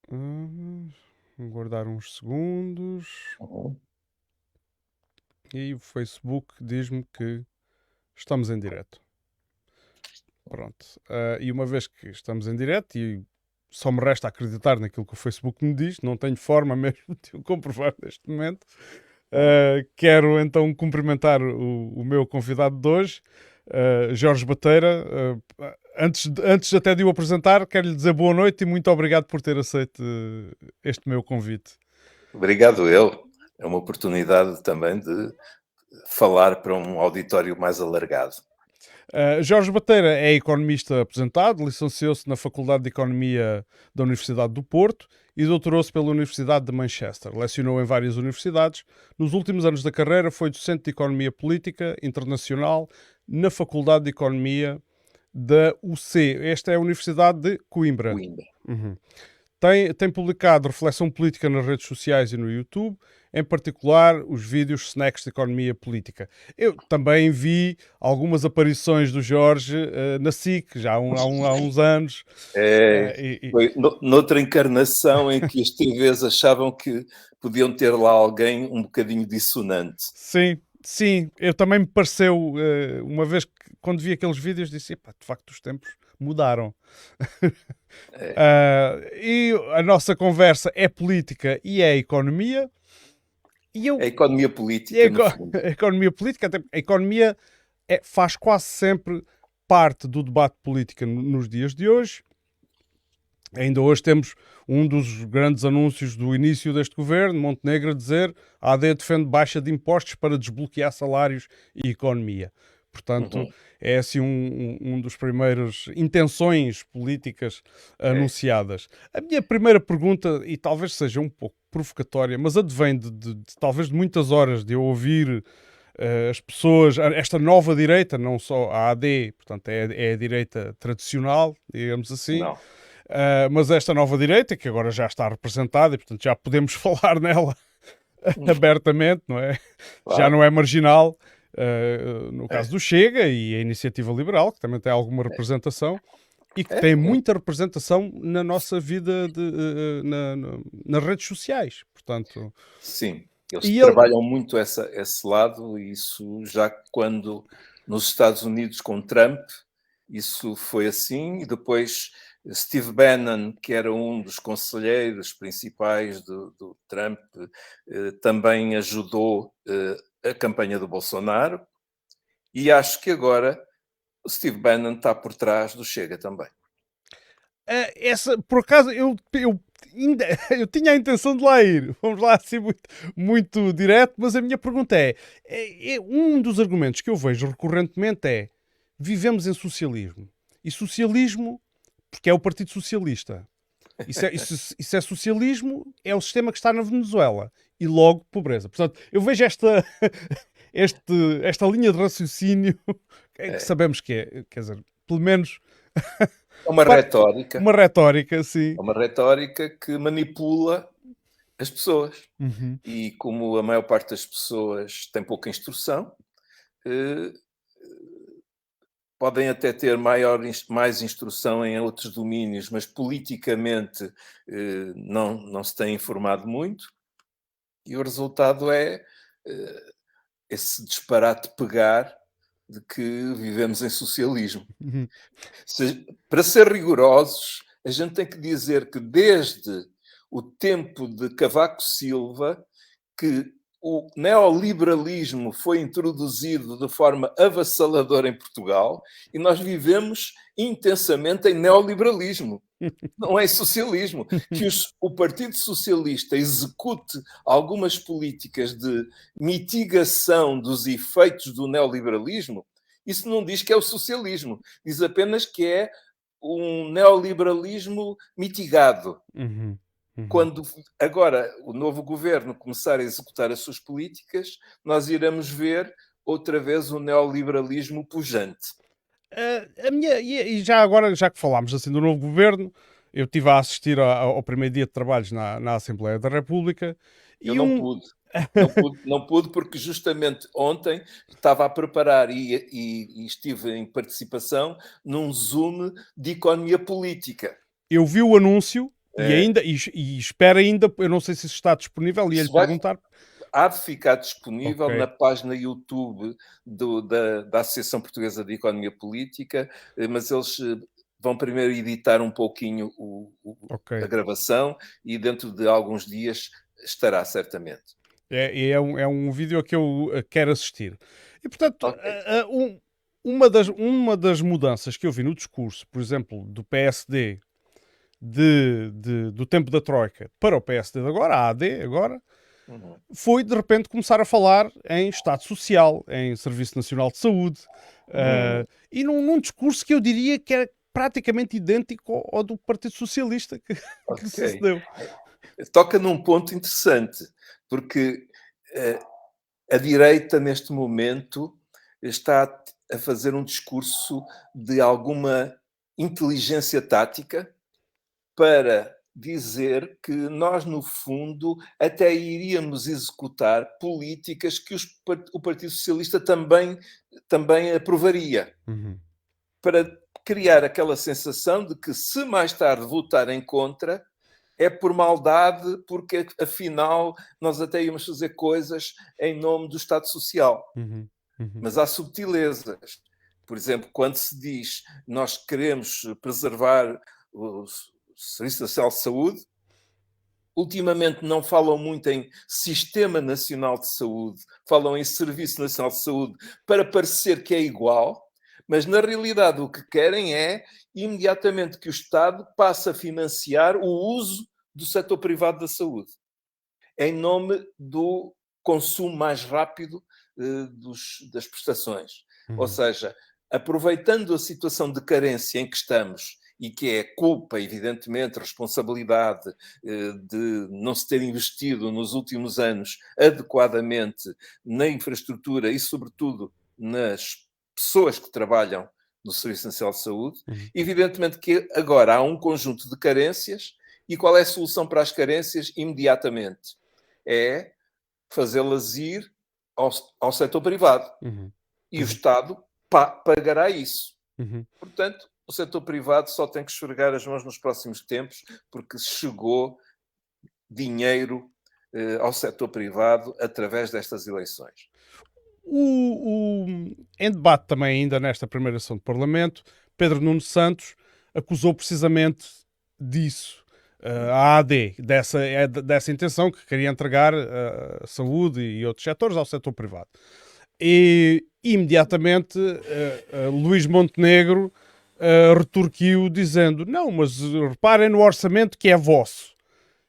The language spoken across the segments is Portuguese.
Vou guardar uns segundos. Uhum. E o Facebook diz-me que estamos em direto. Pronto. E uma vez que estamos em direto, e só me resta acreditar naquilo que o Facebook me diz, não tenho forma mesmo de o comprovar neste momento. Uhum. Quero então cumprimentar o meu convidado de hoje, Jorge Bateira. Antes até de o apresentar, quero lhe dizer boa noite e muito obrigado por ter aceito este meu convite. Obrigado eu. É uma oportunidade também de falar para um auditório mais alargado. Jorge Bateira é economista aposentado, licenciou-se na Faculdade de Economia da Universidade do Porto e doutorou-se pela Universidade de Manchester. Lecionou em várias universidades. Nos últimos anos da carreira foi docente de Economia Política Internacional na Faculdade de Economia da UC. Esta é a Universidade de Coimbra. Coimbra. Uhum. Tem publicado reflexão política nas redes sociais e no YouTube, em particular os vídeos Snacks de Economia Política. Eu também vi algumas aparições do Jorge na SIC, já há uns anos. É, E, foi noutra encarnação em que as TVs achavam que podiam ter lá alguém um bocadinho dissonante. sim, sim, eu também me pareceu, uma vez que quando vi aqueles vídeos, disse, de facto os tempos mudaram. É, E a nossa conversa é política e é economia. E eu a economia E a, política, no fundo. a economia política, a economia faz quase sempre parte do debate político nos dias de hoje. Ainda hoje temos um dos grandes anúncios do início deste governo, Montenegro, a dizer a AD defende baixa de impostos para desbloquear salários e economia. Portanto, Uhum. é assim um dos primeiros intenções políticas É. anunciadas. A minha primeira pergunta, e talvez seja um pouco provocatória, mas advém talvez de muitas horas de eu ouvir as pessoas, esta nova direita, não só a AD, portanto é a direita tradicional, digamos assim, Não. mas esta nova direita, que agora já está representada e portanto já podemos falar nela abertamente, não é? Já não Claro. é marginal, no caso É. do Chega e a Iniciativa Liberal, que também tem alguma representação e que É. tem É. muita representação na nossa vida nas redes sociais, portanto. Sim, eles E ele, trabalham muito esse lado, e isso já quando nos Estados Unidos com Trump, isso foi assim, e depois Steve Bannon, que era um dos conselheiros principais do Trump, também ajudou a campanha do Bolsonaro, e acho que agora o Steve Bannon está por trás do Chega também. essa, por acaso, eu tinha a intenção de lá ir. Vamos lá assim muito direto, mas a minha pergunta um dos argumentos que eu vejo recorrentemente é vivemos em socialismo. E socialismo, porque é o Partido Socialista. Isso é socialismo, é o sistema que está na Venezuela. E logo pobreza. Portanto, eu vejo esta linha de raciocínio que É, sabemos que é, quer dizer, pelo menos é uma para retórica, uma retórica, sim. é uma retórica que manipula as pessoas. Uhum. E como a maior parte das pessoas tem pouca instrução, eh, podem até ter mais instrução em outros domínios, mas politicamente não se têm informado muito, e o resultado é eh, esse disparate pegar de que vivemos em socialismo. Uhum. Para ser rigorosos, a gente tem que dizer que desde o tempo de Cavaco Silva, que o neoliberalismo foi introduzido de forma avassaladora em Portugal, e nós vivemos intensamente em neoliberalismo. Não é socialismo. Que o Partido Socialista execute algumas políticas de mitigação dos efeitos do neoliberalismo, isso não diz que é o socialismo. Diz apenas que é um neoliberalismo mitigado. Uhum. Uhum. Quando agora o novo governo começar a executar as suas políticas, nós iremos ver outra vez o neoliberalismo pujante. E já agora, já que falámos assim do novo governo, eu estive a assistir ao primeiro dia de trabalhos na Assembleia da República Eu e não um. pude. Não pude porque justamente ontem estava a preparar e estive em participação num Zoom de economia política. Eu vi o anúncio E ainda, e espera ainda, eu não sei se isso está disponível, ia-lhe Isso vai, perguntar. há de ficar disponível Ok, na página YouTube da Associação Portuguesa de Economia Política, mas eles vão primeiro editar um pouquinho a ok. gravação e dentro de alguns dias estará certamente. É um vídeo a que eu quero assistir. E, portanto, Ok. uma das mudanças que eu vi no discurso, por exemplo, do PSD do tempo da Troika para o PSD de agora, a AD agora, Uhum. foi de repente começar a falar em Estado Social, em Serviço Nacional de Saúde, e num discurso que eu diria que era praticamente idêntico ao do Partido Socialista que Ok. sucedeu. Toca num ponto interessante, porque eh, a direita, neste momento, está a fazer um discurso de alguma inteligência tática para dizer que nós, no fundo, até iríamos executar políticas que o Partido Socialista também aprovaria, Uhum, para criar aquela sensação de que, se mais tarde votarem contra, é por maldade, porque afinal nós até íamos fazer coisas em nome do Estado Social. uhum, uhum, Mas há subtilezas. Por exemplo, quando se diz nós queremos preservar o Serviço Nacional de Saúde, ultimamente não falam muito em Sistema Nacional de Saúde, falam em Serviço Nacional de Saúde para parecer que é igual, mas na realidade o que querem é imediatamente que o Estado passe a financiar o uso do setor privado da saúde, em nome do consumo mais rápido das prestações. Ou uhum, seja, aproveitando a situação de carência em que estamos e que é culpa, evidentemente, responsabilidade de não se ter investido nos últimos anos adequadamente na infraestrutura e, sobretudo, nas pessoas que trabalham no Serviço Nacional de Saúde, uhum. evidentemente que agora há um conjunto de carências e qual é a solução para as carências? Imediatamente. É fazê-las ir ao setor privado. Uhum, E o uhum, Estado pagará isso. uhum. Portanto, o setor privado só tem que esfregar as mãos nos próximos tempos, porque chegou dinheiro ao setor privado através destas eleições. Em debate também ainda nesta primeira sessão do Parlamento, Pedro Nuno Santos acusou precisamente disso, a AD, dessa intenção que queria entregar a saúde e outros setores ao setor privado. E imediatamente Luís Montenegro retorquiu dizendo: não, mas reparem no orçamento que é vosso.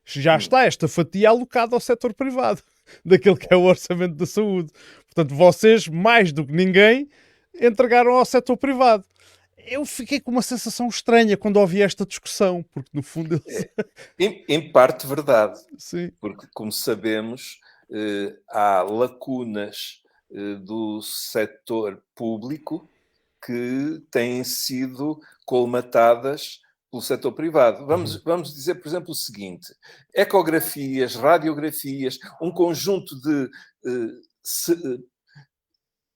Já Hum. está esta fatia alocada ao setor privado, daquele que é o orçamento da saúde. Portanto, vocês, mais do que ninguém, entregaram ao setor privado. Eu fiquei com uma sensação estranha quando ouvi esta discussão, porque no fundo eles... É, em parte verdade, Sim. porque, como sabemos, há lacunas do setor público que têm sido colmatadas pelo setor privado. Uhum. Vamos dizer, por exemplo, o seguinte: ecografias, radiografias, um conjunto de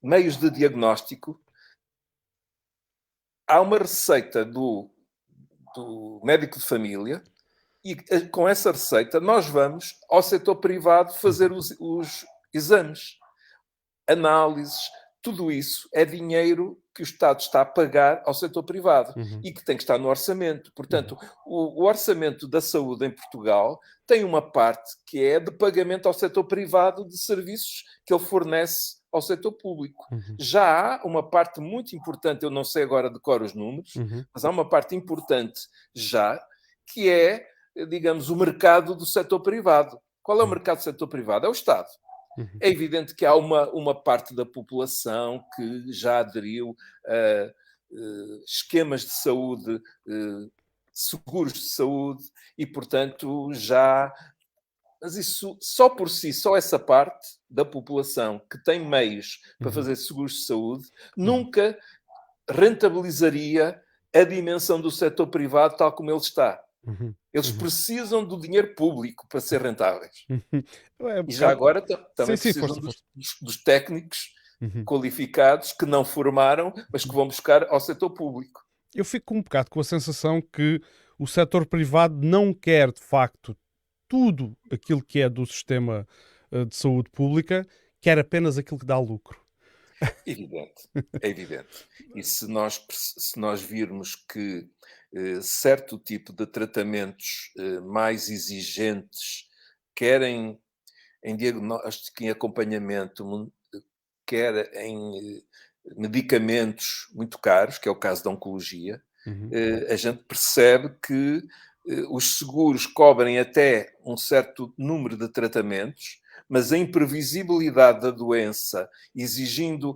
meios de diagnóstico. Há uma receita do médico de família e com essa receita nós vamos ao setor privado fazer Uhum. os exames, análises, tudo isso é dinheiro que o Estado está a pagar ao setor privado Uhum. e que tem que estar no orçamento. Uhum. Portanto, o orçamento da saúde em Portugal tem uma parte que é de pagamento ao setor privado de serviços que ele fornece ao setor público. Uhum. Já há uma parte muito importante, eu não sei agora de cor os números, Uhum. mas há uma parte importante já, que é, digamos, o mercado do setor privado. Qual é o Uhum. mercado do setor privado? É o Estado. Uhum. É evidente que há uma parte da população que já aderiu a esquemas de saúde, seguros de saúde, e, portanto, já. Mas isso, só por si, só essa parte da população que tem meios para Uhum. fazer seguros de saúde, Uhum. nunca rentabilizaria a dimensão do setor privado tal como ele está. Uhum. Eles Uhum. precisam do dinheiro público para ser rentáveis. Uhum. É um E já bocado... agora Sim, também sim, precisam força, força. dos técnicos Uhum. qualificados que não formaram, mas que vão buscar ao setor público. Eu fico um bocado com a sensação que o setor privado não quer, de facto, tudo aquilo que é do sistema de saúde pública, quer apenas aquilo que dá lucro. Evidente, é evidente. E se nós virmos que certo tipo de tratamentos mais exigentes, querem em diagnóstico, em acompanhamento, quer em medicamentos muito caros, que é o caso da oncologia, Uhum. a gente percebe que os seguros cobrem até um certo número de tratamentos, mas a imprevisibilidade da doença, exigindo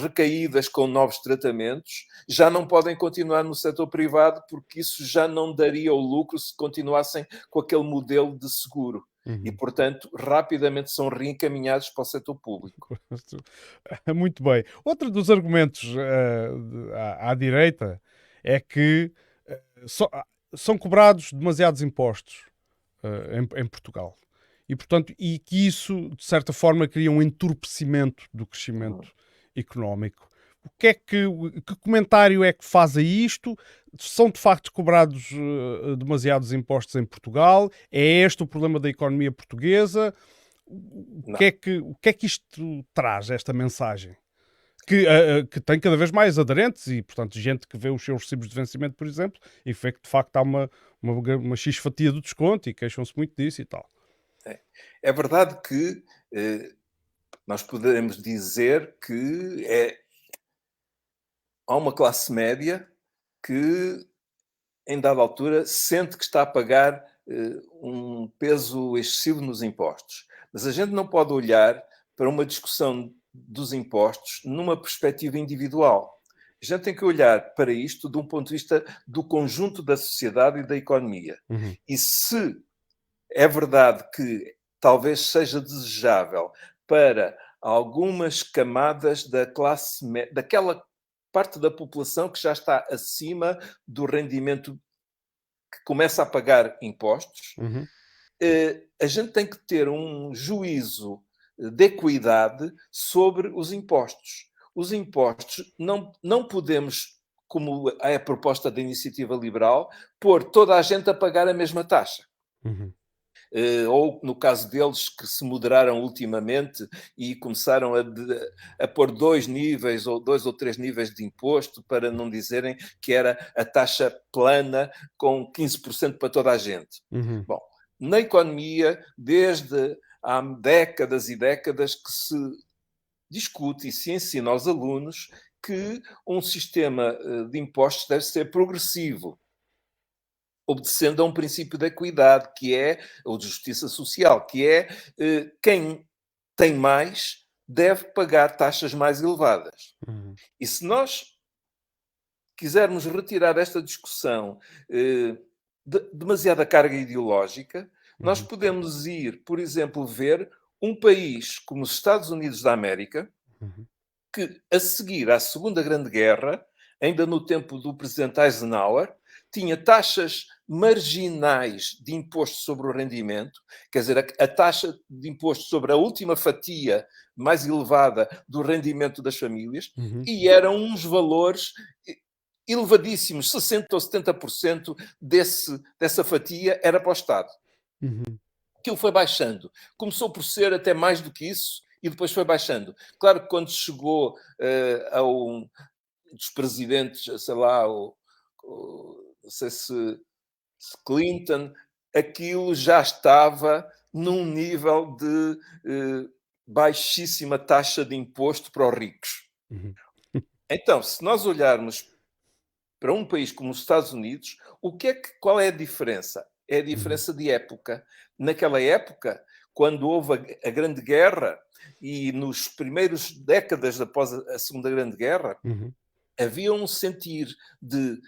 recaídas com novos tratamentos, já não podem continuar no setor privado, porque isso já não daria o lucro se continuassem com aquele modelo de seguro. E, Uhum. portanto, rapidamente são reencaminhados para o setor público. Muito bem. Outro dos argumentos à direita é que so- são cobrados demasiados impostos em Portugal. E que isso, de certa forma, cria um entorpecimento do crescimento económico. Que comentário é que faz a isto? São de facto cobrados demasiados impostos em Portugal? É este o problema da economia portuguesa? Não. O que é que isto traz, esta mensagem? Que tem cada vez mais aderentes e, portanto, gente que vê os seus recibos de vencimento, por exemplo, e vê que de facto há uma X fatia do desconto e queixam-se muito disso e tal. É verdade que nós podemos dizer que há uma classe média que, em dada altura, sente que está a pagar um peso excessivo nos impostos. Mas a gente não pode olhar para uma discussão dos impostos numa perspectiva individual. A gente tem que olhar para isto de um ponto de vista do conjunto da sociedade e da economia. Uhum. E se é verdade que talvez seja desejável para algumas camadas da classe daquela parte da população que já está acima do rendimento, que começa a pagar impostos, Uhum. a gente tem que ter um juízo de equidade sobre os impostos. Os impostos não podemos, como é a proposta da iniciativa liberal, pôr toda a gente a pagar a mesma taxa. Uhum. Ou no caso deles que se moderaram ultimamente e começaram a pôr dois níveis ou dois ou três níveis de imposto para não dizerem que era a taxa plana com 15% para toda a gente. Uhum. Bom, na economia, desde há décadas e décadas que se discute e se ensina aos alunos que um sistema de impostos deve ser progressivo, obedecendo a um princípio da equidade, que é, ou de justiça social, que é quem tem mais deve pagar taxas mais elevadas. Uhum. E se nós quisermos retirar esta discussão demasiada carga ideológica, nós Uhum. podemos ir, por exemplo, ver um país como os Estados Unidos da América, Uhum. que, a seguir à Segunda Grande Guerra, ainda no tempo do presidente Eisenhower, tinha taxas marginais de imposto sobre o rendimento, quer dizer, a taxa de imposto sobre a última fatia mais elevada do rendimento das famílias, Uhum. e eram uns valores elevadíssimos, 60% ou 70% dessa fatia era para o Estado. Uhum. Aquilo foi baixando. Começou por ser até mais do que isso e depois foi baixando. Claro que quando chegou a um dos presidentes, sei lá, não sei se Clinton, aquilo já estava num nível de baixíssima taxa de imposto para os ricos. Uhum. Então, se nós olharmos para um país como os Estados Unidos, qual é a diferença? É a Uhum. diferença de época. Naquela época, quando houve a Grande Guerra e nos primeiros décadas após a Segunda Grande Guerra, Uhum. havia um sentir de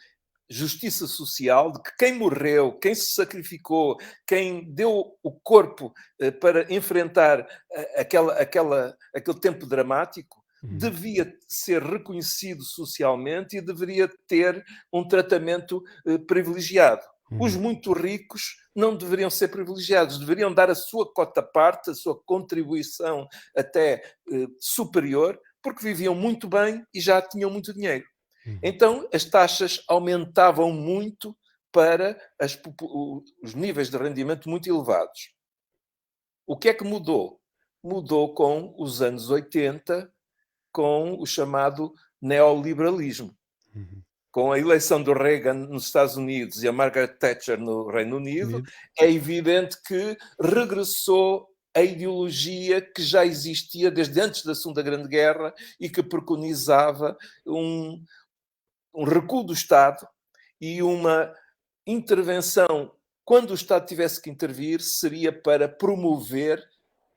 justiça social, de que quem morreu, quem se sacrificou, quem deu o corpo para enfrentar aquele tempo dramático, Uhum. devia ser reconhecido socialmente e deveria ter um tratamento privilegiado. Os Uhum. muito ricos não deveriam ser privilegiados, deveriam dar a sua cota-parte, a sua contribuição até superior, porque viviam muito bem e já tinham muito dinheiro. Uhum. Então, as taxas aumentavam muito para os níveis de rendimento muito elevados. O que é que mudou? Mudou com os anos 80, com o chamado neoliberalismo. Com a eleição do Reagan nos Estados Unidos e a Margaret Thatcher no Reino Unido, é evidente que regressou a ideologia que já existia desde antes da Segunda Grande Guerra e que preconizava um recuo do Estado e uma intervenção, quando o Estado tivesse que intervir, seria para promover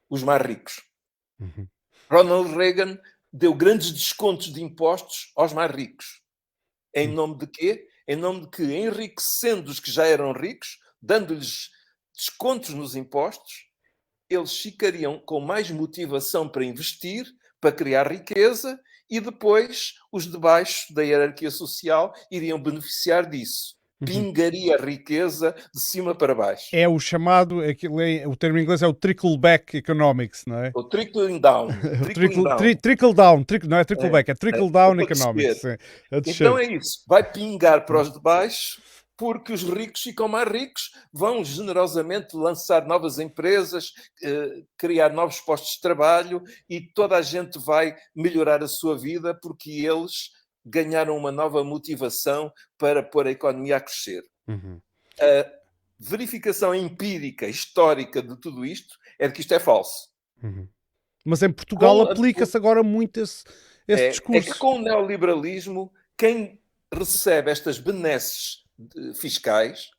os mais ricos. Ronald Reagan deu grandes descontos de impostos aos mais ricos. Em nome de quê? Em nome de que, enriquecendo os que já eram ricos, dando-lhes descontos nos impostos, eles ficariam com mais motivação para investir, para criar riqueza, e depois os de baixo da hierarquia social iriam beneficiar disso. Pingaria a riqueza de cima para baixo. É o chamado, o termo em inglês é o trickle-back economics, não é? O trickling down. Trickle-down, não é trickle-back, é trickle-down economics. Então é isso, vai pingar para os de baixo, porque os ricos ficam mais ricos, vão generosamente lançar novas empresas, criar novos postos de trabalho e toda a gente vai melhorar a sua vida porque eles ganharam uma nova motivação para pôr a economia a crescer. A verificação empírica, histórica de tudo isto é de que isto é falso. Mas em Portugal aplica-se agora muito esse discurso. É que com o neoliberalismo, quem recebe estas benesses fiscais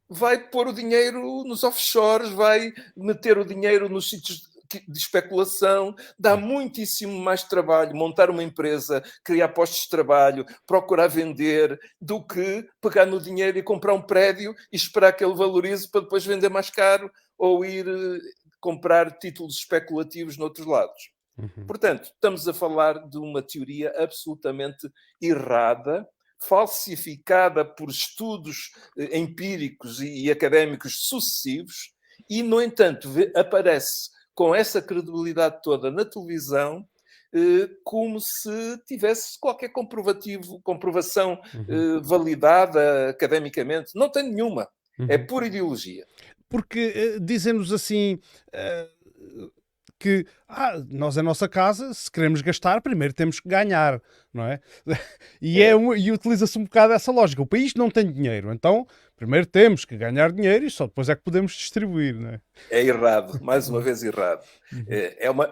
vai pôr o dinheiro nos offshores, vai meter o dinheiro nos sítios de especulação, dá muitíssimo mais trabalho montar uma empresa, criar postos de trabalho, procurar vender, do que pegar no dinheiro e comprar um prédio e esperar que ele valorize para depois vender mais caro ou ir comprar títulos especulativos noutros lados. Portanto, estamos a falar de uma teoria absolutamente errada, falsificada por estudos empíricos e académicos sucessivos e, no entanto, aparece com essa credibilidade toda na televisão como se tivesse qualquer comprovação validada academicamente. Não tem nenhuma. É pura ideologia. Porque dizem-nos assim que nós, a nossa casa, se queremos gastar, primeiro temos que ganhar, não é? E utiliza-se um bocado essa lógica. O país não tem dinheiro, então primeiro temos que ganhar dinheiro e só depois é que podemos distribuir, não é? É errado, mais uma vez errado.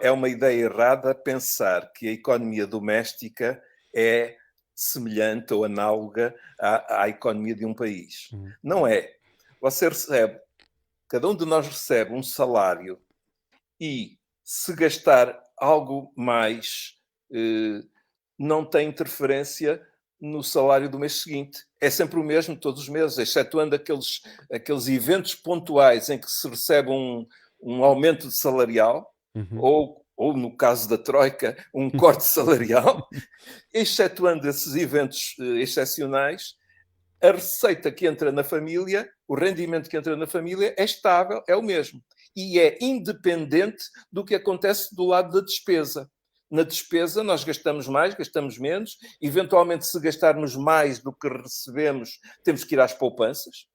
É uma ideia errada pensar que a economia doméstica é semelhante ou análoga à economia de um país. Não é. Você recebe, cada um de nós recebe um salário e se gastar algo mais, não tem interferência no salário do mês seguinte. É sempre o mesmo todos os meses, excetuando aqueles eventos pontuais em que se recebe um aumento de salarial, ou no caso da Troika, um corte salarial. Excetuando esses eventos excepcionais, a receita que entra na família, o rendimento que entra na família é estável, é o mesmo. E é independente do que acontece do lado da despesa. Na despesa, nós gastamos mais, gastamos menos. Eventualmente, se gastarmos mais do que recebemos, temos que ir às poupanças.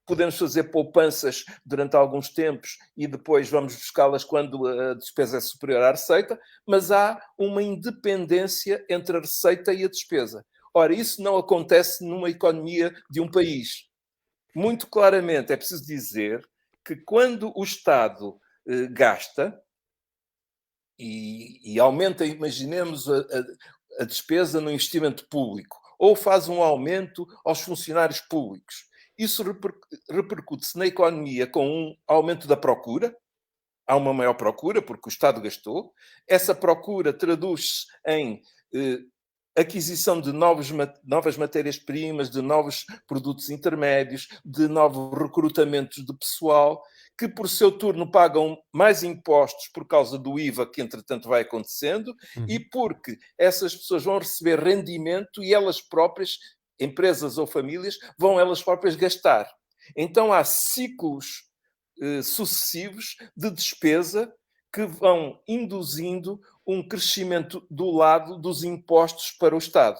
Podemos fazer poupanças durante alguns tempos e depois vamos buscá-las quando a despesa é superior à receita, mas há uma independência entre a receita e a despesa. Ora, isso não acontece numa economia de um país. Muito claramente, é preciso dizer que quando o Estado gasta e aumenta, imaginemos, a despesa no investimento público, ou faz um aumento aos funcionários públicos, isso repercute-se na economia com um aumento da procura. Há uma maior procura, porque o Estado gastou. Essa procura traduz-se em aquisição de novas matérias-primas, de novos produtos intermédios, de novos recrutamentos de pessoal, que por seu turno pagam mais impostos por causa do IVA que entretanto vai acontecendo e porque essas pessoas vão receber rendimento e elas próprias, empresas ou famílias, vão elas próprias gastar. Então há ciclos sucessivos de despesa que vão induzindo um crescimento do lado dos impostos para o Estado.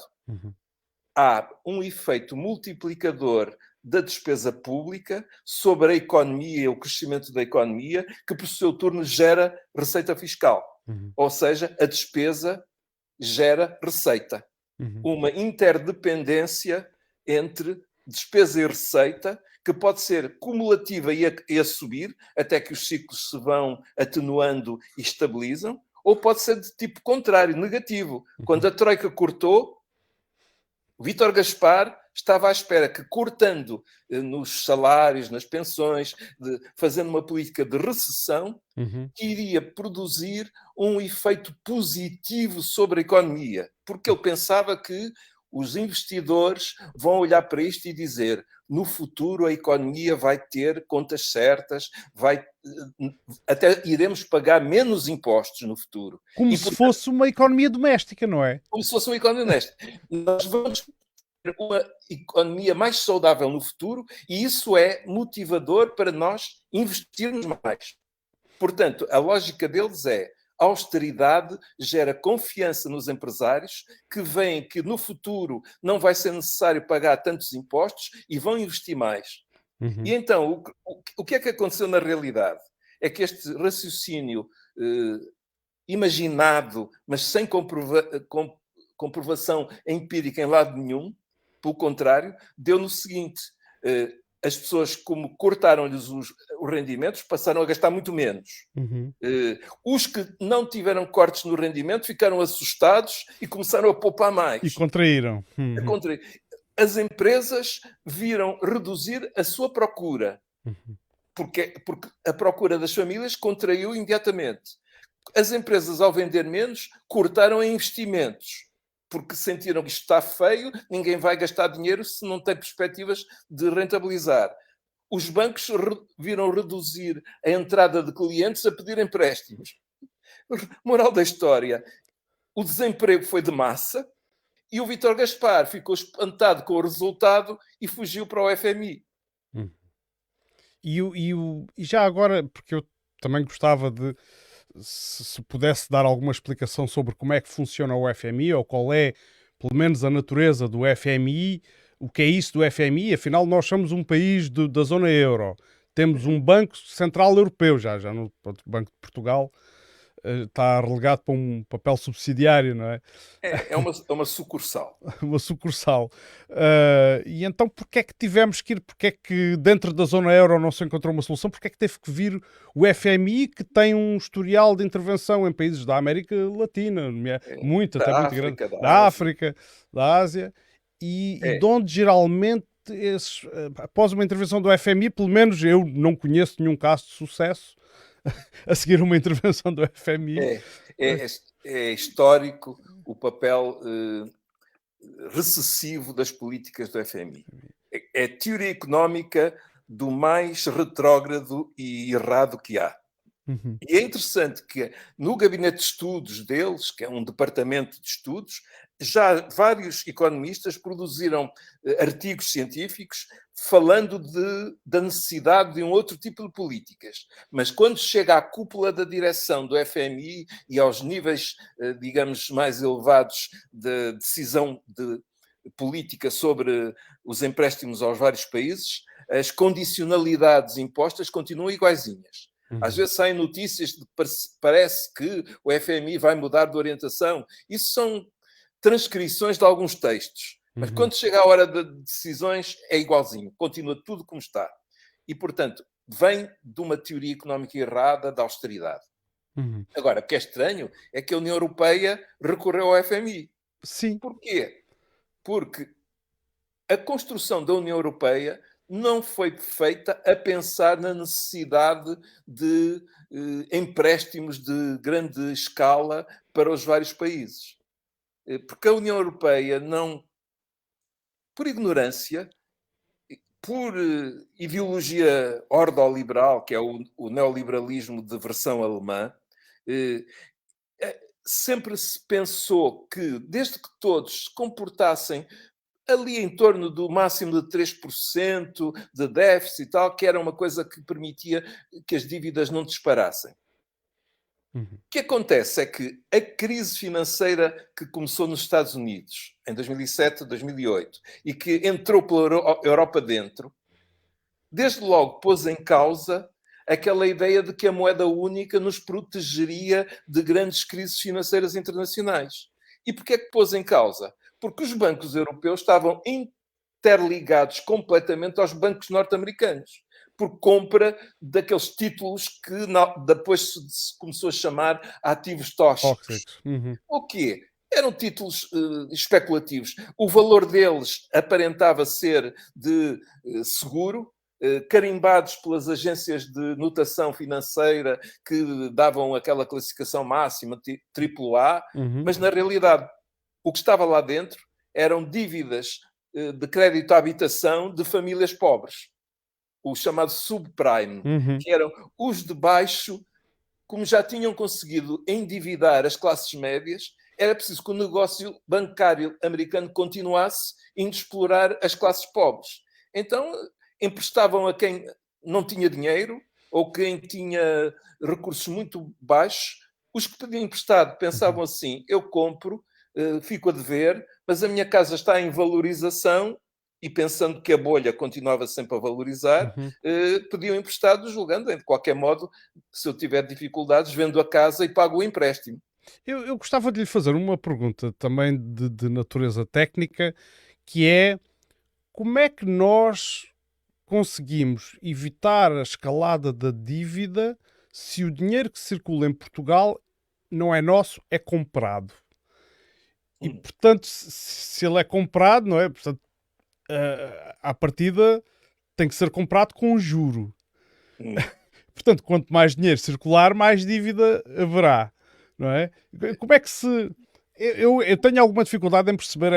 Há um efeito multiplicador da despesa pública sobre a economia e o crescimento da economia, que por seu turno gera receita fiscal. Ou seja, a despesa gera receita. Uma interdependência entre despesa e receita, que pode ser cumulativa e a subir, até que os ciclos se vão atenuando e estabilizam, ou pode ser de tipo contrário, negativo. Quando a Troika cortou, Vítor Gaspar estava à espera que, cortando nos salários, nas pensões, fazendo uma política de recessão, que iria produzir um efeito positivo sobre a economia. Porque ele pensava que os investidores vão olhar para isto e dizer: no futuro a economia vai ter contas certas, até iremos pagar menos impostos no futuro. Como se fosse uma economia doméstica, não é? Como se fosse uma economia doméstica. Nós vamos ter uma economia mais saudável no futuro e isso é motivador para nós investirmos mais. Portanto, a lógica deles é: a austeridade gera confiança nos empresários, que veem que no futuro não vai ser necessário pagar tantos impostos e vão investir mais. E então, o que é que aconteceu na realidade? É que este raciocínio imaginado, mas sem comprovação empírica em lado nenhum, pelo contrário, deu no seguinte: as pessoas, como cortaram-lhes os rendimentos, passaram a gastar muito menos. Os que não tiveram cortes no rendimento ficaram assustados e começaram a poupar mais. E contraíram. As empresas viram reduzir a sua procura, porque a procura das famílias contraiu imediatamente. As empresas, ao vender menos, cortaram em investimentos, porque sentiram que isto está feio, ninguém vai gastar dinheiro se não tem perspectivas de rentabilizar. Os bancos viram reduzir a entrada de clientes a pedir empréstimos. Moral da história: o desemprego foi de massa e o Vítor Gaspar ficou espantado com o resultado e fugiu para o FMI. E já agora, porque eu também gostava de, se pudesse dar alguma explicação sobre como é que funciona o FMI, ou qual é, pelo menos, a natureza do FMI, o que é isso do FMI. Afinal, nós somos um país da zona euro. Temos um Banco Central Europeu, já no Banco de Portugal está relegado para um papel subsidiário, não é? É uma sucursal. Uma sucursal. E então, porquê é que tivemos que ir? Porquê é que dentro da zona euro não se encontrou uma solução? Porquê é que teve que vir o FMI, que tem um historial de intervenção em países da América Latina, muito grande, da África, da Ásia, e de onde geralmente, após uma intervenção do FMI, pelo menos eu não conheço nenhum caso de sucesso a seguir uma intervenção do FMI. É histórico o papel recessivo das políticas do FMI. É teoria económica do mais retrógrado e errado que há. E é interessante que no gabinete de estudos deles, que é um departamento de estudos, já vários economistas produziram artigos científicos falando da necessidade de um outro tipo de políticas. Mas quando chega à cúpula da direção do FMI e aos níveis, digamos, mais elevados de decisão de política sobre os empréstimos aos vários países, as condicionalidades impostas continuam iguaizinhas. Às vezes saem notícias de que parece que o FMI vai mudar de orientação. Isso são transcrições de alguns textos. Mas quando chega a hora de decisões é igualzinho. Continua tudo como está. E, portanto, vem de uma teoria económica errada da austeridade. Agora, o que é estranho é que a União Europeia recorreu ao FMI. Sim. Porquê? Porque a construção da União Europeia não foi feita a pensar na necessidade de empréstimos de grande escala para os vários países. Porque a União Europeia não, por ignorância, por ideologia ordoliberal, que é o neoliberalismo de versão alemã, sempre se pensou que, desde que todos se comportassem ali em torno do máximo de 3% de déficit e tal, que era uma coisa que permitia que as dívidas não disparassem. Uhum. O que acontece é que a crise financeira que começou nos Estados Unidos em 2007, 2008 e que entrou pela Europa dentro, desde logo pôs em causa aquela ideia de que a moeda única nos protegeria de grandes crises financeiras internacionais. E porquê é que pôs em causa? Porque os bancos europeus estavam interligados completamente aos bancos norte-americanos, por compra daqueles títulos que depois se começou a chamar ativos tóxicos. Tóxicos. Uhum. O quê? Eram títulos especulativos. O valor deles aparentava ser de seguro, carimbados pelas agências de notação financeira que davam aquela classificação máxima, AAA, Uhum. mas na realidade o que estava lá dentro eram dívidas de crédito à habitação de famílias pobres, o chamado subprime, Uhum. que eram os de baixo, como já tinham conseguido endividar as classes médias, era preciso que o negócio bancário americano continuasse indo explorar as classes pobres. Então, emprestavam a quem não tinha dinheiro ou quem tinha recursos muito baixos. Os que pediam emprestado pensavam assim: eu compro, fico a dever, mas a minha casa está em valorização e pensando que a bolha continuava sempre a valorizar, Uhum. pediam emprestado, julgando, de qualquer modo, se eu tiver dificuldades, vendo a casa e pago o empréstimo. Eu gostava de lhe fazer uma pergunta também de natureza técnica, que é como é que nós conseguimos evitar a escalada da dívida se o dinheiro que circula em Portugal não é nosso, é comprado? E, Hum, portanto, se ele é comprado, não é? Portanto, à partida tem que ser comprado com juro. hum. Portanto, quanto mais dinheiro circular, mais dívida haverá, não é? Como é que se... Eu tenho alguma dificuldade em perceber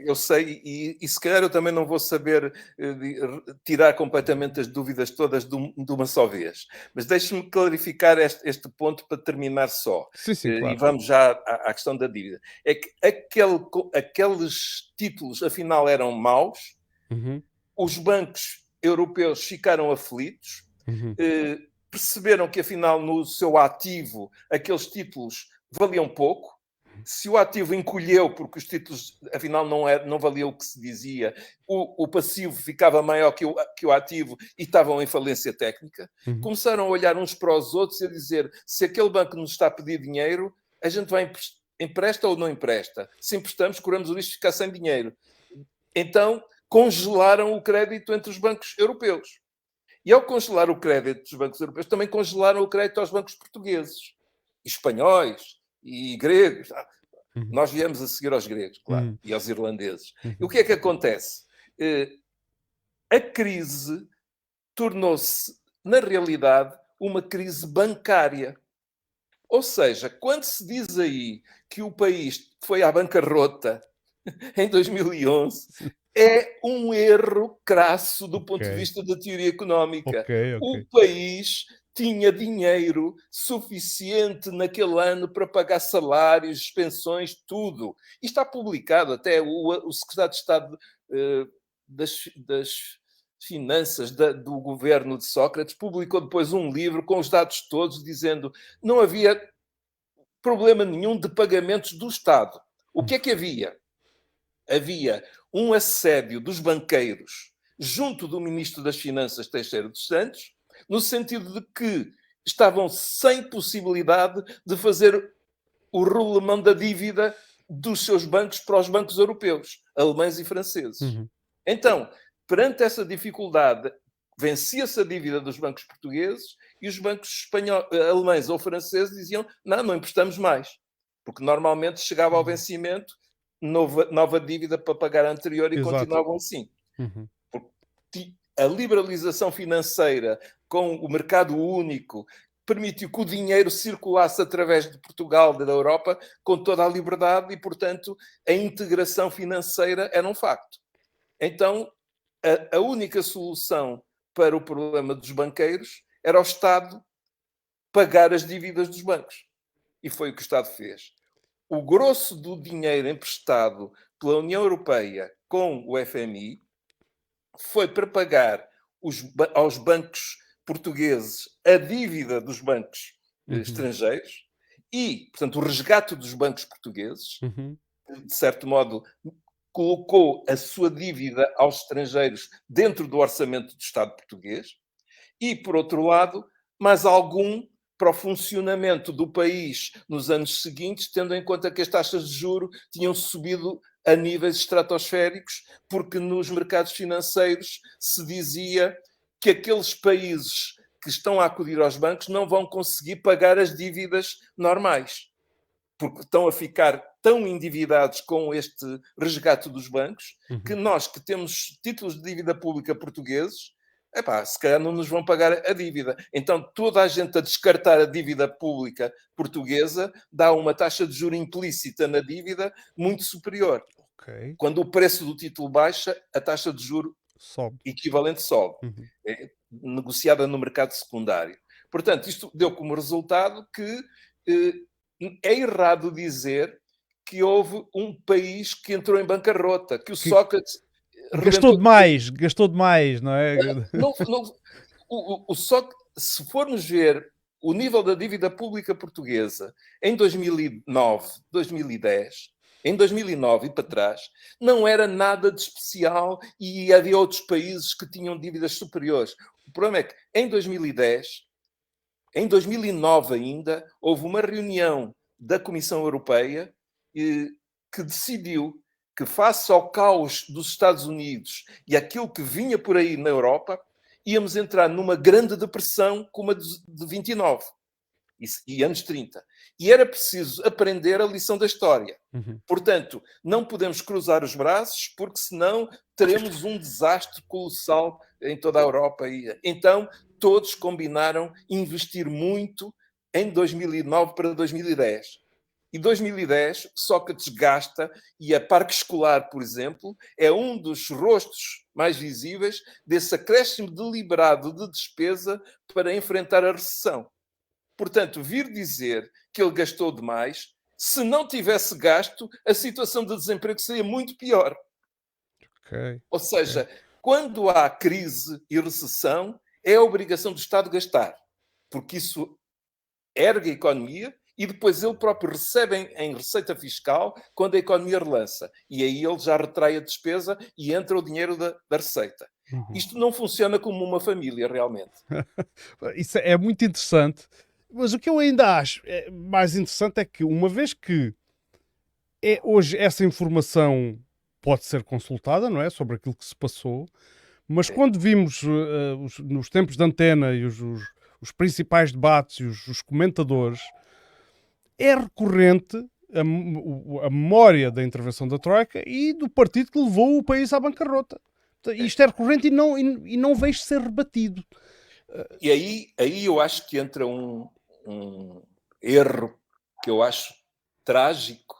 Eu sei, e se calhar eu também não vou saber tirar completamente as dúvidas todas de uma só vez. Mas deixe-me clarificar este ponto para terminar só. Sim, sim, E claro. vamos já à questão da dívida. É que aqueles títulos, afinal, eram maus, Uhum, os bancos europeus ficaram aflitos, uhum, eh, perceberam que, afinal, no seu ativo, aqueles títulos valiam pouco. Se o ativo encolheu porque os títulos, afinal, não valiam o que se dizia, o passivo ficava maior que o ativo e estavam em falência técnica. uhum. Começaram a olhar uns para os outros e a dizer: se aquele banco nos está a pedir dinheiro, a gente vai empresta ou não empresta? Se emprestamos, corremos o risco de ficar sem dinheiro. Então, congelaram o crédito entre os bancos europeus. E ao congelar o crédito dos bancos europeus, também congelaram o crédito aos bancos portugueses, e espanhóis e gregos. Uhum, Nós viemos a seguir aos gregos, claro, uhum, e aos irlandeses. E o uhum, que é que acontece? A crise tornou-se, na realidade, uma crise bancária. Ou seja, quando se diz aí que o país foi à bancarrota em 2011, sim. é um erro crasso do Ok, ponto de vista da teoria económica. ok, ok. O país tinha dinheiro suficiente naquele ano para pagar salários, pensões, tudo. E está publicado, até o secretário de Estado das Finanças do governo de Sócrates publicou depois um livro com os dados todos, dizendo não havia problema nenhum de pagamentos do Estado. O que é que havia? Havia um assédio dos banqueiros junto do Ministro das Finanças, Teixeira dos Santos, no sentido de que estavam sem possibilidade de fazer o rolemão da dívida dos seus bancos para os bancos europeus, alemães e franceses. Uhum. Então, perante essa dificuldade, vencia-se a dívida dos bancos portugueses e os bancos alemães ou franceses diziam: não emprestamos mais, porque normalmente chegava ao Uhum. vencimento, nova dívida para pagar a anterior e Exato. continuavam assim. Uhum. Porque a liberalização financeira com o mercado único permitiu que o dinheiro circulasse através de Portugal, da Europa, com toda a liberdade e, portanto, a integração financeira era um facto. Então, a única solução para o problema dos banqueiros era o Estado pagar as dívidas dos bancos. E foi o que o Estado fez. O grosso do dinheiro emprestado pela União Europeia com o FMI foi para pagar aos bancos portugueses a dívida dos bancos Uhum. estrangeiros e, portanto, o resgate dos bancos portugueses, Uhum. de certo modo, colocou a sua dívida aos estrangeiros dentro do orçamento do Estado português e, por outro lado, mais algum para o funcionamento do país nos anos seguintes, tendo em conta que as taxas de juro tinham subido a níveis estratosféricos, porque nos mercados financeiros se dizia que aqueles países que estão a acudir aos bancos não vão conseguir pagar as dívidas normais, porque estão a ficar tão endividados com este resgate dos bancos, que Uhum. nós que temos títulos de dívida pública portugueses, epá, se calhar não nos vão pagar a dívida. Então, toda a gente a descartar a dívida pública portuguesa dá uma taxa de juro implícita na dívida muito superior. Ok. Quando o preço do título baixa, a taxa de juro Sobe. equivalente sobe, Uhum. negociada no mercado secundário. Portanto, isto deu como resultado que é errado dizer que houve um país que entrou em bancarrota, que o Que Sócrates gastou rebentou. demais, não é? Não, não, se formos ver o nível da dívida pública portuguesa em 2009, 2010, em 2009 e para trás, não era nada de especial e havia outros países que tinham dívidas superiores. O problema é que em 2010, em 2009 ainda, houve uma reunião da Comissão Europeia que decidiu que, face ao caos dos Estados Unidos e aquilo que vinha por aí na Europa, íamos entrar numa grande depressão como a de 29 e anos 30. E era preciso aprender a lição da história. Uhum. Portanto, não podemos cruzar os braços, porque senão teremos um desastre colossal em toda a Europa. Então, todos combinaram investir muito em 2009 para 2010. E 2010, Sócrates gasta, e a Parque Escolar, por exemplo, é um dos rostos mais visíveis desse acréscimo deliberado de despesa para enfrentar a recessão. Portanto, vir dizer que ele gastou demais, se não tivesse gasto, a situação de desemprego seria muito pior. Ok. Ou Ok. seja, quando há crise e recessão, é a obrigação do Estado gastar, porque isso ergue a economia e depois ele próprio recebe em receita fiscal quando a economia relança. E aí ele já retrai a despesa e entra o dinheiro da receita. Uhum. Isto não funciona como uma família, realmente. Isso é muito interessante, mas o que eu ainda acho mais interessante é que, uma vez que hoje essa informação pode ser consultada, não é? Sobre aquilo que se passou, mas Sim. quando vimos nos tempos de antena e os principais debates e os comentadores, é recorrente a memória da intervenção da Troika e do partido que levou o país à bancarrota. Isto é recorrente e não vejo ser rebatido. E aí eu acho que entra um erro que eu acho trágico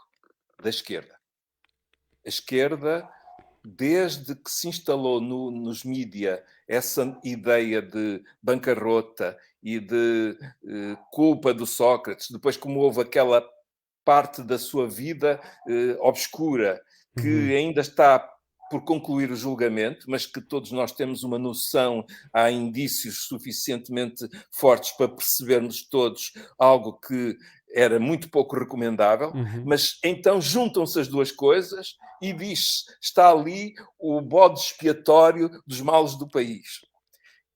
da esquerda. A esquerda, desde que se instalou nos mídia essa ideia de bancarrota e de culpa do Sócrates, depois como houve aquela parte da sua vida obscura Uhum. que ainda está por concluir o julgamento, mas que todos nós temos uma noção, há indícios suficientemente fortes para percebermos todos algo que era muito pouco recomendável, Uhum. mas então juntam-se as duas coisas e diz está ali o bode expiatório dos males do país.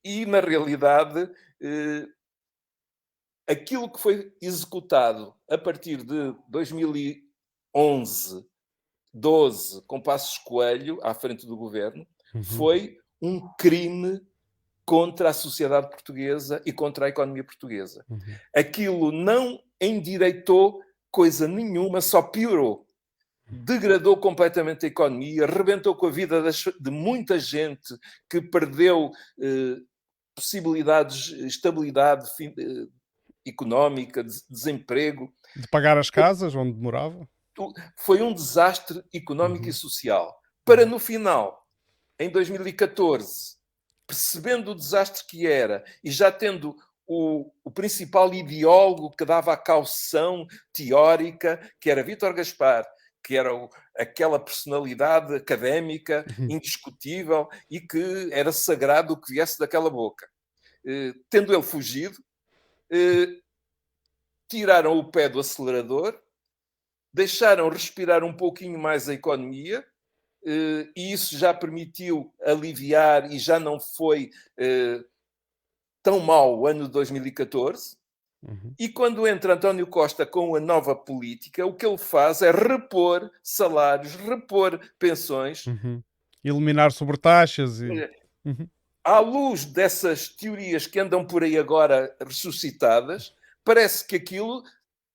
E, na realidade, aquilo que foi executado a partir de 2011, 12, com Passos Coelho à frente do governo, Uhum. foi um crime contra a sociedade portuguesa e contra a economia portuguesa. Uhum. Aquilo não endireitou coisa nenhuma, só piorou. Degradou completamente a economia, rebentou com a vida de muita gente que perdeu possibilidades, estabilidade económica, desemprego. De pagar as casas onde morava. Foi um desastre económico e Uhum. social. Para Uhum. no final, em 2014, percebendo o desastre que era e já tendo o principal ideólogo que dava a caução teórica, que era Vítor Gaspar, que era aquela personalidade académica Uhum. indiscutível e que era sagrado o que viesse daquela boca. Tendo ele fugido, tiraram o pé do acelerador, deixaram respirar um pouquinho mais a economia, e isso já permitiu aliviar e já não foi tão mau o ano de 2014. E quando entra António Costa com a nova política, o que ele faz é repor salários, repor pensões. Eliminar sobretaxas e... Uhum. À luz dessas teorias que andam por aí agora ressuscitadas, parece que aquilo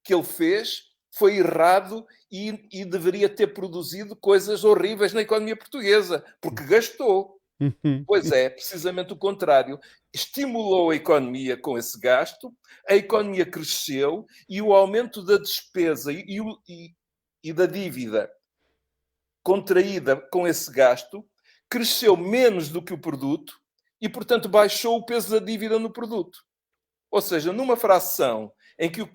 que ele fez foi errado e deveria ter produzido coisas horríveis na economia portuguesa, porque gastou. Pois é, precisamente o contrário. Estimulou a economia com esse gasto, a economia cresceu e o aumento da despesa e da dívida contraída com esse gasto cresceu menos do que o produto e, portanto, baixou o peso da dívida no produto. Ou seja, numa fração em que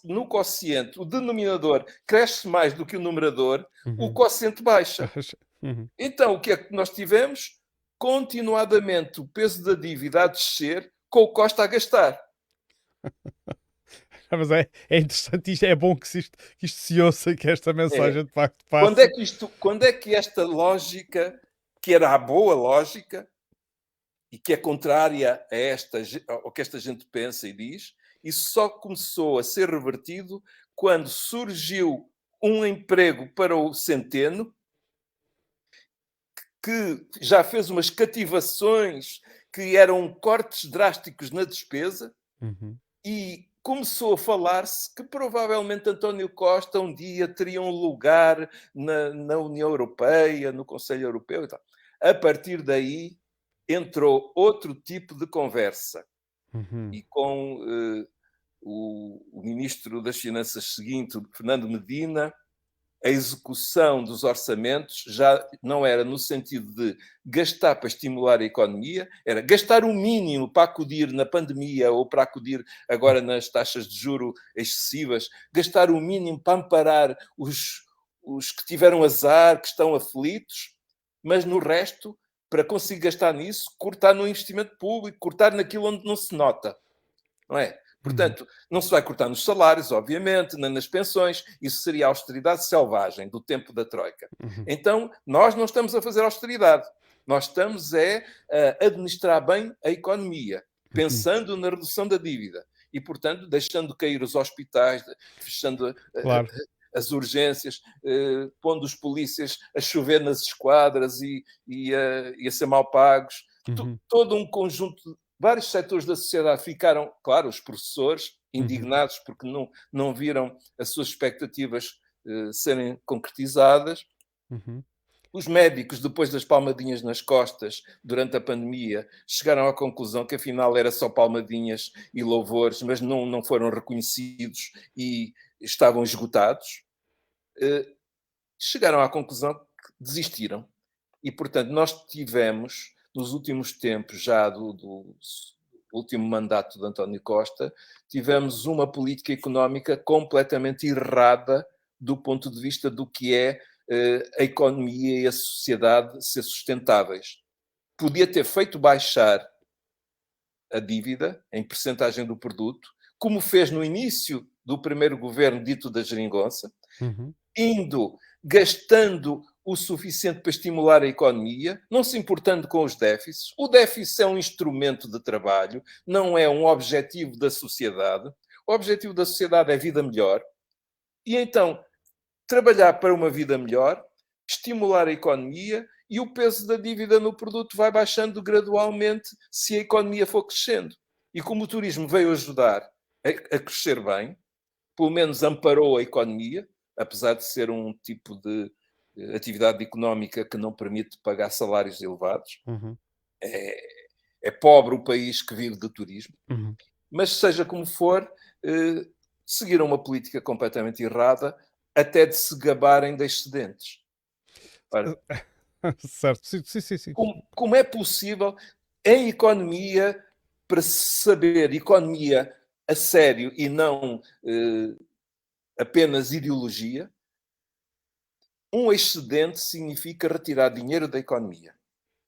no quociente o denominador cresce mais do que o numerador, o quociente baixa. Então, o que é que nós tivemos? Continuadamente o peso da dívida a descer, com o Costa a gastar. Mas é interessante, isto, é bom que isto se ouça, que esta mensagem de facto Quando passe. quando é que esta lógica, que era a boa lógica, e que é contrária ao que esta gente pensa e diz, isso só começou a ser revertido quando surgiu um emprego para o Centeno, que já fez umas cativações que eram cortes drásticos na despesa, e começou a falar-se que provavelmente António Costa um dia teria um lugar na União Europeia, no Conselho Europeu e tal. A partir daí entrou outro tipo de conversa. E com o ministro das Finanças seguinte, Fernando Medina, a execução dos orçamentos já não era no sentido de gastar para estimular a economia, era gastar o mínimo para acudir na pandemia ou para acudir agora nas taxas de juro excessivas, gastar o mínimo para amparar os que tiveram azar, que estão aflitos, mas no resto, para conseguir gastar nisso, cortar no investimento público, cortar naquilo onde não se nota, não é? Portanto, não se vai cortar nos salários, obviamente, nem nas pensões. Isso seria a austeridade selvagem do tempo da Troika. Então, nós não estamos a fazer austeridade. Nós estamos a administrar bem a economia, pensando na redução da dívida. E, portanto, deixando cair os hospitais, fechando Claro. as urgências, pondo os polícias a chover nas esquadras e a ser mal pagos. Todo um conjunto. Vários setores da sociedade ficaram, claro, os professores, indignados porque não viram as suas expectativas serem concretizadas. Os médicos, depois das palmadinhas nas costas durante a pandemia, chegaram à conclusão que afinal era só palmadinhas e louvores, mas não foram reconhecidos e estavam esgotados. Chegaram à conclusão que desistiram. E, portanto, nós tivemos, nos últimos tempos, já do último mandato de António Costa, tivemos uma política económica completamente errada do ponto de vista do que é a economia e a sociedade ser sustentáveis. Podia ter feito baixar a dívida em percentagem do produto, como fez no início do primeiro governo dito da geringonça, gastando o suficiente para estimular a economia, não se importando com os déficits. O déficit é um instrumento de trabalho, não é um objetivo da sociedade. O objetivo da sociedade é vida melhor. E então, trabalhar para uma vida melhor, estimular a economia e o peso da dívida no produto vai baixando gradualmente se a economia for crescendo. E como o turismo veio ajudar a crescer bem, pelo menos amparou a economia, apesar de ser um tipo de atividade económica que não permite pagar salários elevados. É pobre o país que vive do turismo. Mas, seja como for, seguiram uma política completamente errada até de se gabarem de excedentes. Ora, Certo, sim. como é possível, em economia, para se saber economia a sério e não apenas ideologia, um excedente significa retirar dinheiro da economia.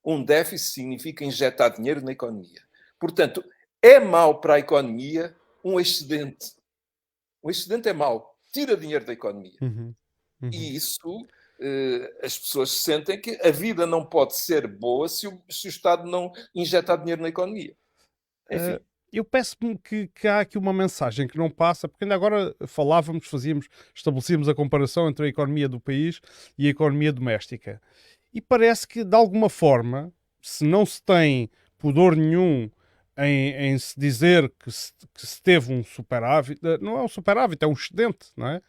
Um déficit significa injetar dinheiro na economia. Portanto, é mau para a economia um excedente. O excedente é mau, tira dinheiro da economia. Uhum. Uhum. E isso, as pessoas sentem que a vida não pode ser boa se o Estado não injetar dinheiro na economia. Ah, Enfim, eu peço-me que há aqui uma mensagem que não passa, porque ainda agora falávamos, estabelecíamos a comparação entre a economia do país e a economia doméstica. E parece que, de alguma forma, se não se tem pudor nenhum em se dizer que se teve um superávit, não é um superávit, é um excedente, não é?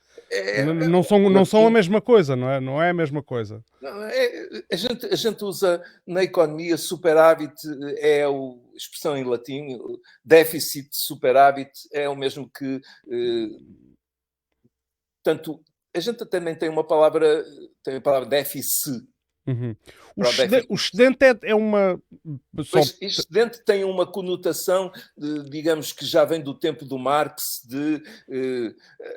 Não são a aqui mesma coisa, não é? Não é a mesma coisa. não, a gente usa na economia superávit, é a expressão em latim, déficit, superávit, é o mesmo que. Tanto, a gente também tem a palavra déficit Uhum. para o O déficit. excedente é uma. Só, Pois, excedente tem uma conotação, digamos que já vem do tempo do Marx, de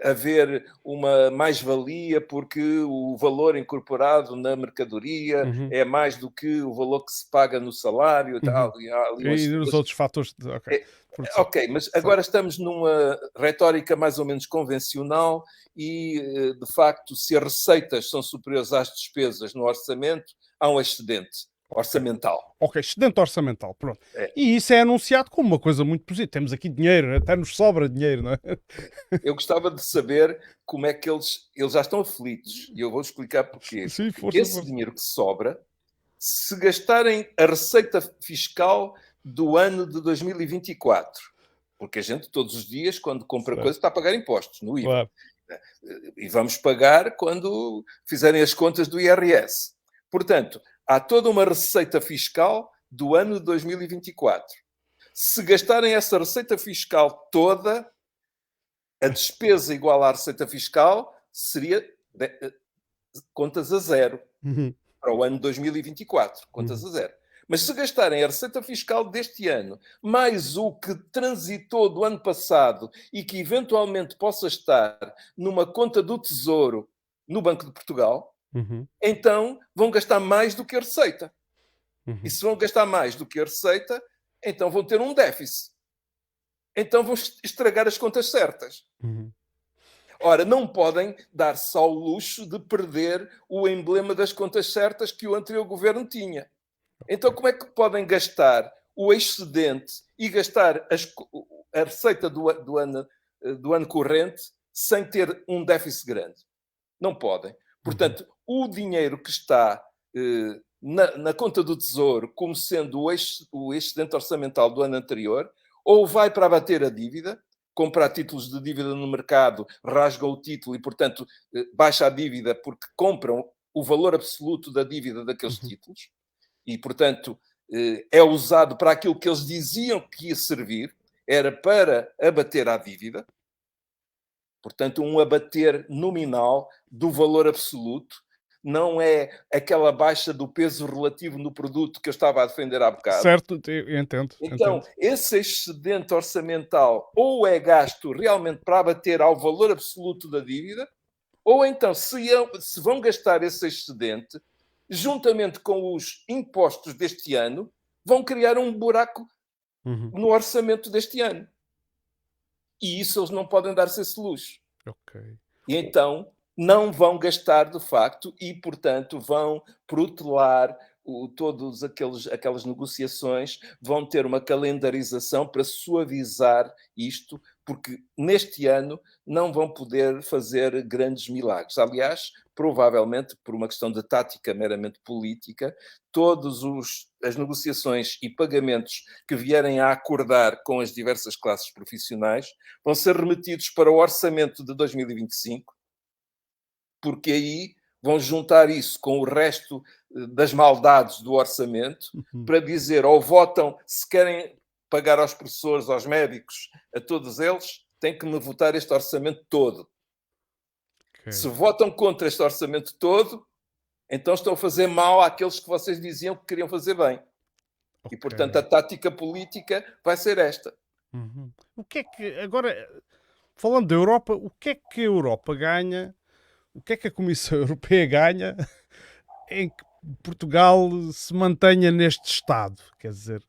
haver uma mais-valia porque o valor incorporado na mercadoria uhum, é mais do que o valor que se paga no salário e uhum. tal. E há ali E os outros fatores. Ok. é, Produção. ok, mas Certo. agora estamos numa retórica mais ou menos convencional e, de facto, se as receitas são superiores às despesas no orçamento, há um excedente Ok. orçamental. Ok, excedente orçamental, pronto. É. E isso é anunciado como uma coisa muito positiva. Temos aqui dinheiro, até nos sobra dinheiro, não é? Eu gostava de saber como é que eles já estão aflitos. E eu vou explicar porquê. Sim, Porque força, esse força. dinheiro que sobra, se gastarem a receita fiscal do ano de 2024, porque a gente todos os dias, quando compra Certo, coisa, está a pagar impostos no IVA. claro. E vamos pagar quando fizerem as contas do IRS. Portanto, há toda uma receita fiscal do ano de 2024. Se gastarem essa receita fiscal toda, a despesa igual à receita fiscal seria contas a zero Uhum, para o ano 2024, contas uhum, a zero. Mas se gastarem a receita fiscal deste ano, mais o que transitou do ano passado e que eventualmente possa estar numa conta do Tesouro no Banco de Portugal, uhum, então vão gastar mais do que a receita. E uhum, se vão gastar mais do que a receita, então vão ter um déficit. Então vão estragar as contas certas. uhum. Ora, não podem dar-se ao luxo de perder o emblema das contas certas que o anterior governo tinha. Então, Ok. como é que podem gastar o excedente e gastar a receita do ano corrente sem ter um déficit grande? Não podem. Uhum, Portanto, o dinheiro que está na conta do Tesouro como sendo o excedente orçamental do ano anterior, ou vai para abater a dívida, comprar títulos de dívida no mercado, rasga o título e, portanto, baixa a dívida porque compram o valor absoluto da dívida daqueles uhum, títulos e, portanto, é usado para aquilo que eles diziam que ia servir, era para abater a dívida, portanto, um abater nominal do valor absoluto, não é aquela baixa do peso relativo no produto que eu estava a defender há bocado. certo, eu entendo, Então, entendo. esse excedente orçamental ou é gasto realmente para abater ao valor absoluto da dívida, ou então, se vão gastar esse excedente, juntamente com os impostos deste ano, vão criar um buraco Uhum, no orçamento deste ano. E isso eles não podem dar-se esse luxo. ok. E então não vão gastar de facto e, portanto, vão protelar todas aquelas negociações, vão ter uma calendarização para suavizar isto, porque neste ano não vão poder fazer grandes milagres. Aliás, provavelmente por uma questão de tática meramente política, todas as negociações e pagamentos que vierem a acordar com as diversas classes profissionais vão ser remetidos para o orçamento de 2025, porque aí vão juntar isso com o resto das maldades do orçamento Uhum, para dizer ou votam se querem pagar aos professores, aos médicos, a todos eles, têm que me votar este orçamento todo. Se ok, votam contra este orçamento todo, então estão a fazer mal àqueles que vocês diziam que queriam fazer bem. E, ok. portanto, a tática política vai ser esta. Uhum. O que é que, agora, falando da Europa, o que é que a Europa ganha, o que é que a Comissão Europeia ganha em que Portugal se mantenha neste estado? Quer dizer,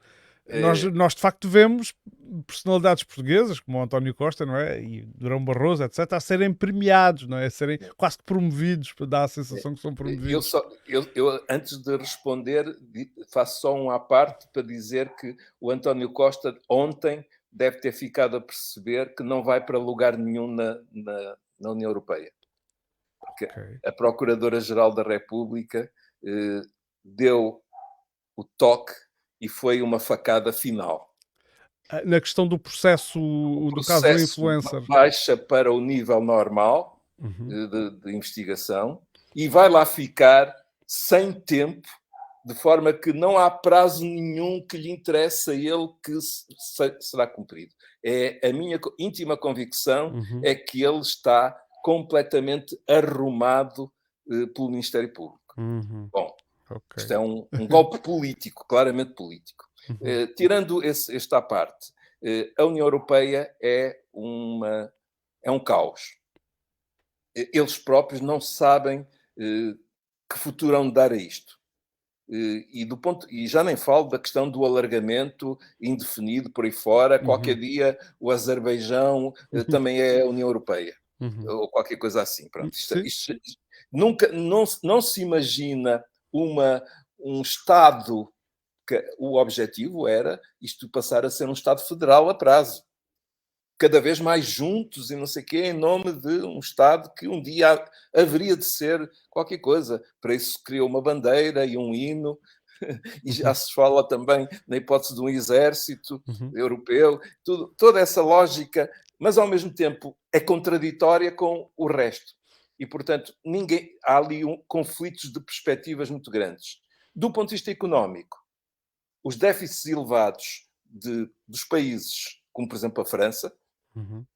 Nós de facto vemos personalidades portuguesas, como o António Costa, não é? E Durão Barroso, etc., a serem premiados, não é? A serem quase que promovidos, para dar a sensação que são Eu, promovidos. só, antes de responder, faço só um à parte para dizer que o António Costa ontem deve ter ficado a perceber que não vai para lugar nenhum na União Europeia. Porque Ok. a Procuradora-Geral da República deu o toque e foi uma facada final. Na questão do processo, O do caso do processo influencer. baixa para o nível normal Uhum. de investigação e vai lá ficar sem tempo, de forma que não há prazo nenhum que lhe interesse a ele que será cumprido. É a minha íntima convicção Uhum. é que ele está completamente arrumado pelo Ministério Público. Uhum. Bom, Ok. isto é um golpe político, claramente político. Uhum. Tirando esta parte, a União Europeia é um caos. Eles próprios não sabem que futuro hão de dar a isto. E já nem falo da questão do alargamento indefinido por aí fora. Qualquer Uhum. dia o Azerbaijão também é a União Europeia. Uhum. Ou qualquer coisa assim. Pronto. Sim. Nunca, não se imagina um Estado que o objetivo era isto passar a ser um Estado federal a prazo. Cada vez mais juntos e não sei o quê, em nome de um Estado que um dia haveria de ser qualquer coisa. Para isso se criou uma bandeira e um hino, e já Uhum. se fala também na hipótese de um exército Uhum. europeu, toda essa lógica, mas ao mesmo tempo é contraditória com o resto. E, portanto, há ali conflitos de perspectivas muito grandes. Do ponto de vista económico, os déficits elevados dos países, como por exemplo a França, Uhum.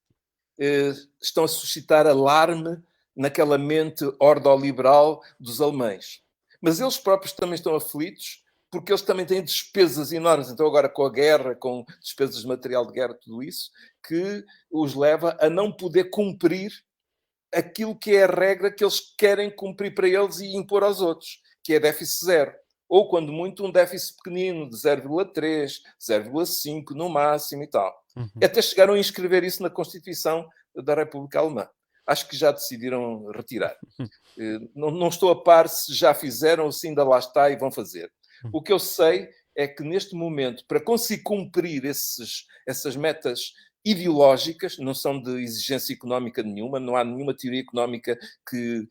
estão a suscitar alarme naquela mente ordoliberal dos alemães. Mas eles próprios também estão aflitos, porque eles também têm despesas enormes. Então, agora com a guerra, com despesas de material de guerra, tudo isso, que os leva a não poder cumprir aquilo que é a regra que eles querem cumprir para eles e impor aos outros, que é déficit zero. Ou, quando muito, um déficit pequenino, de 0,3, 0,5 no máximo e tal. Uhum. Até chegaram a inscrever isso na Constituição da República Alemã. Acho que já decidiram retirar. Não estou a par se já fizeram ou se ainda lá está e vão fazer. O que eu sei é que, neste momento, para conseguir cumprir essas metas ideológicas, não são de exigência económica nenhuma, não há nenhuma teoria económica que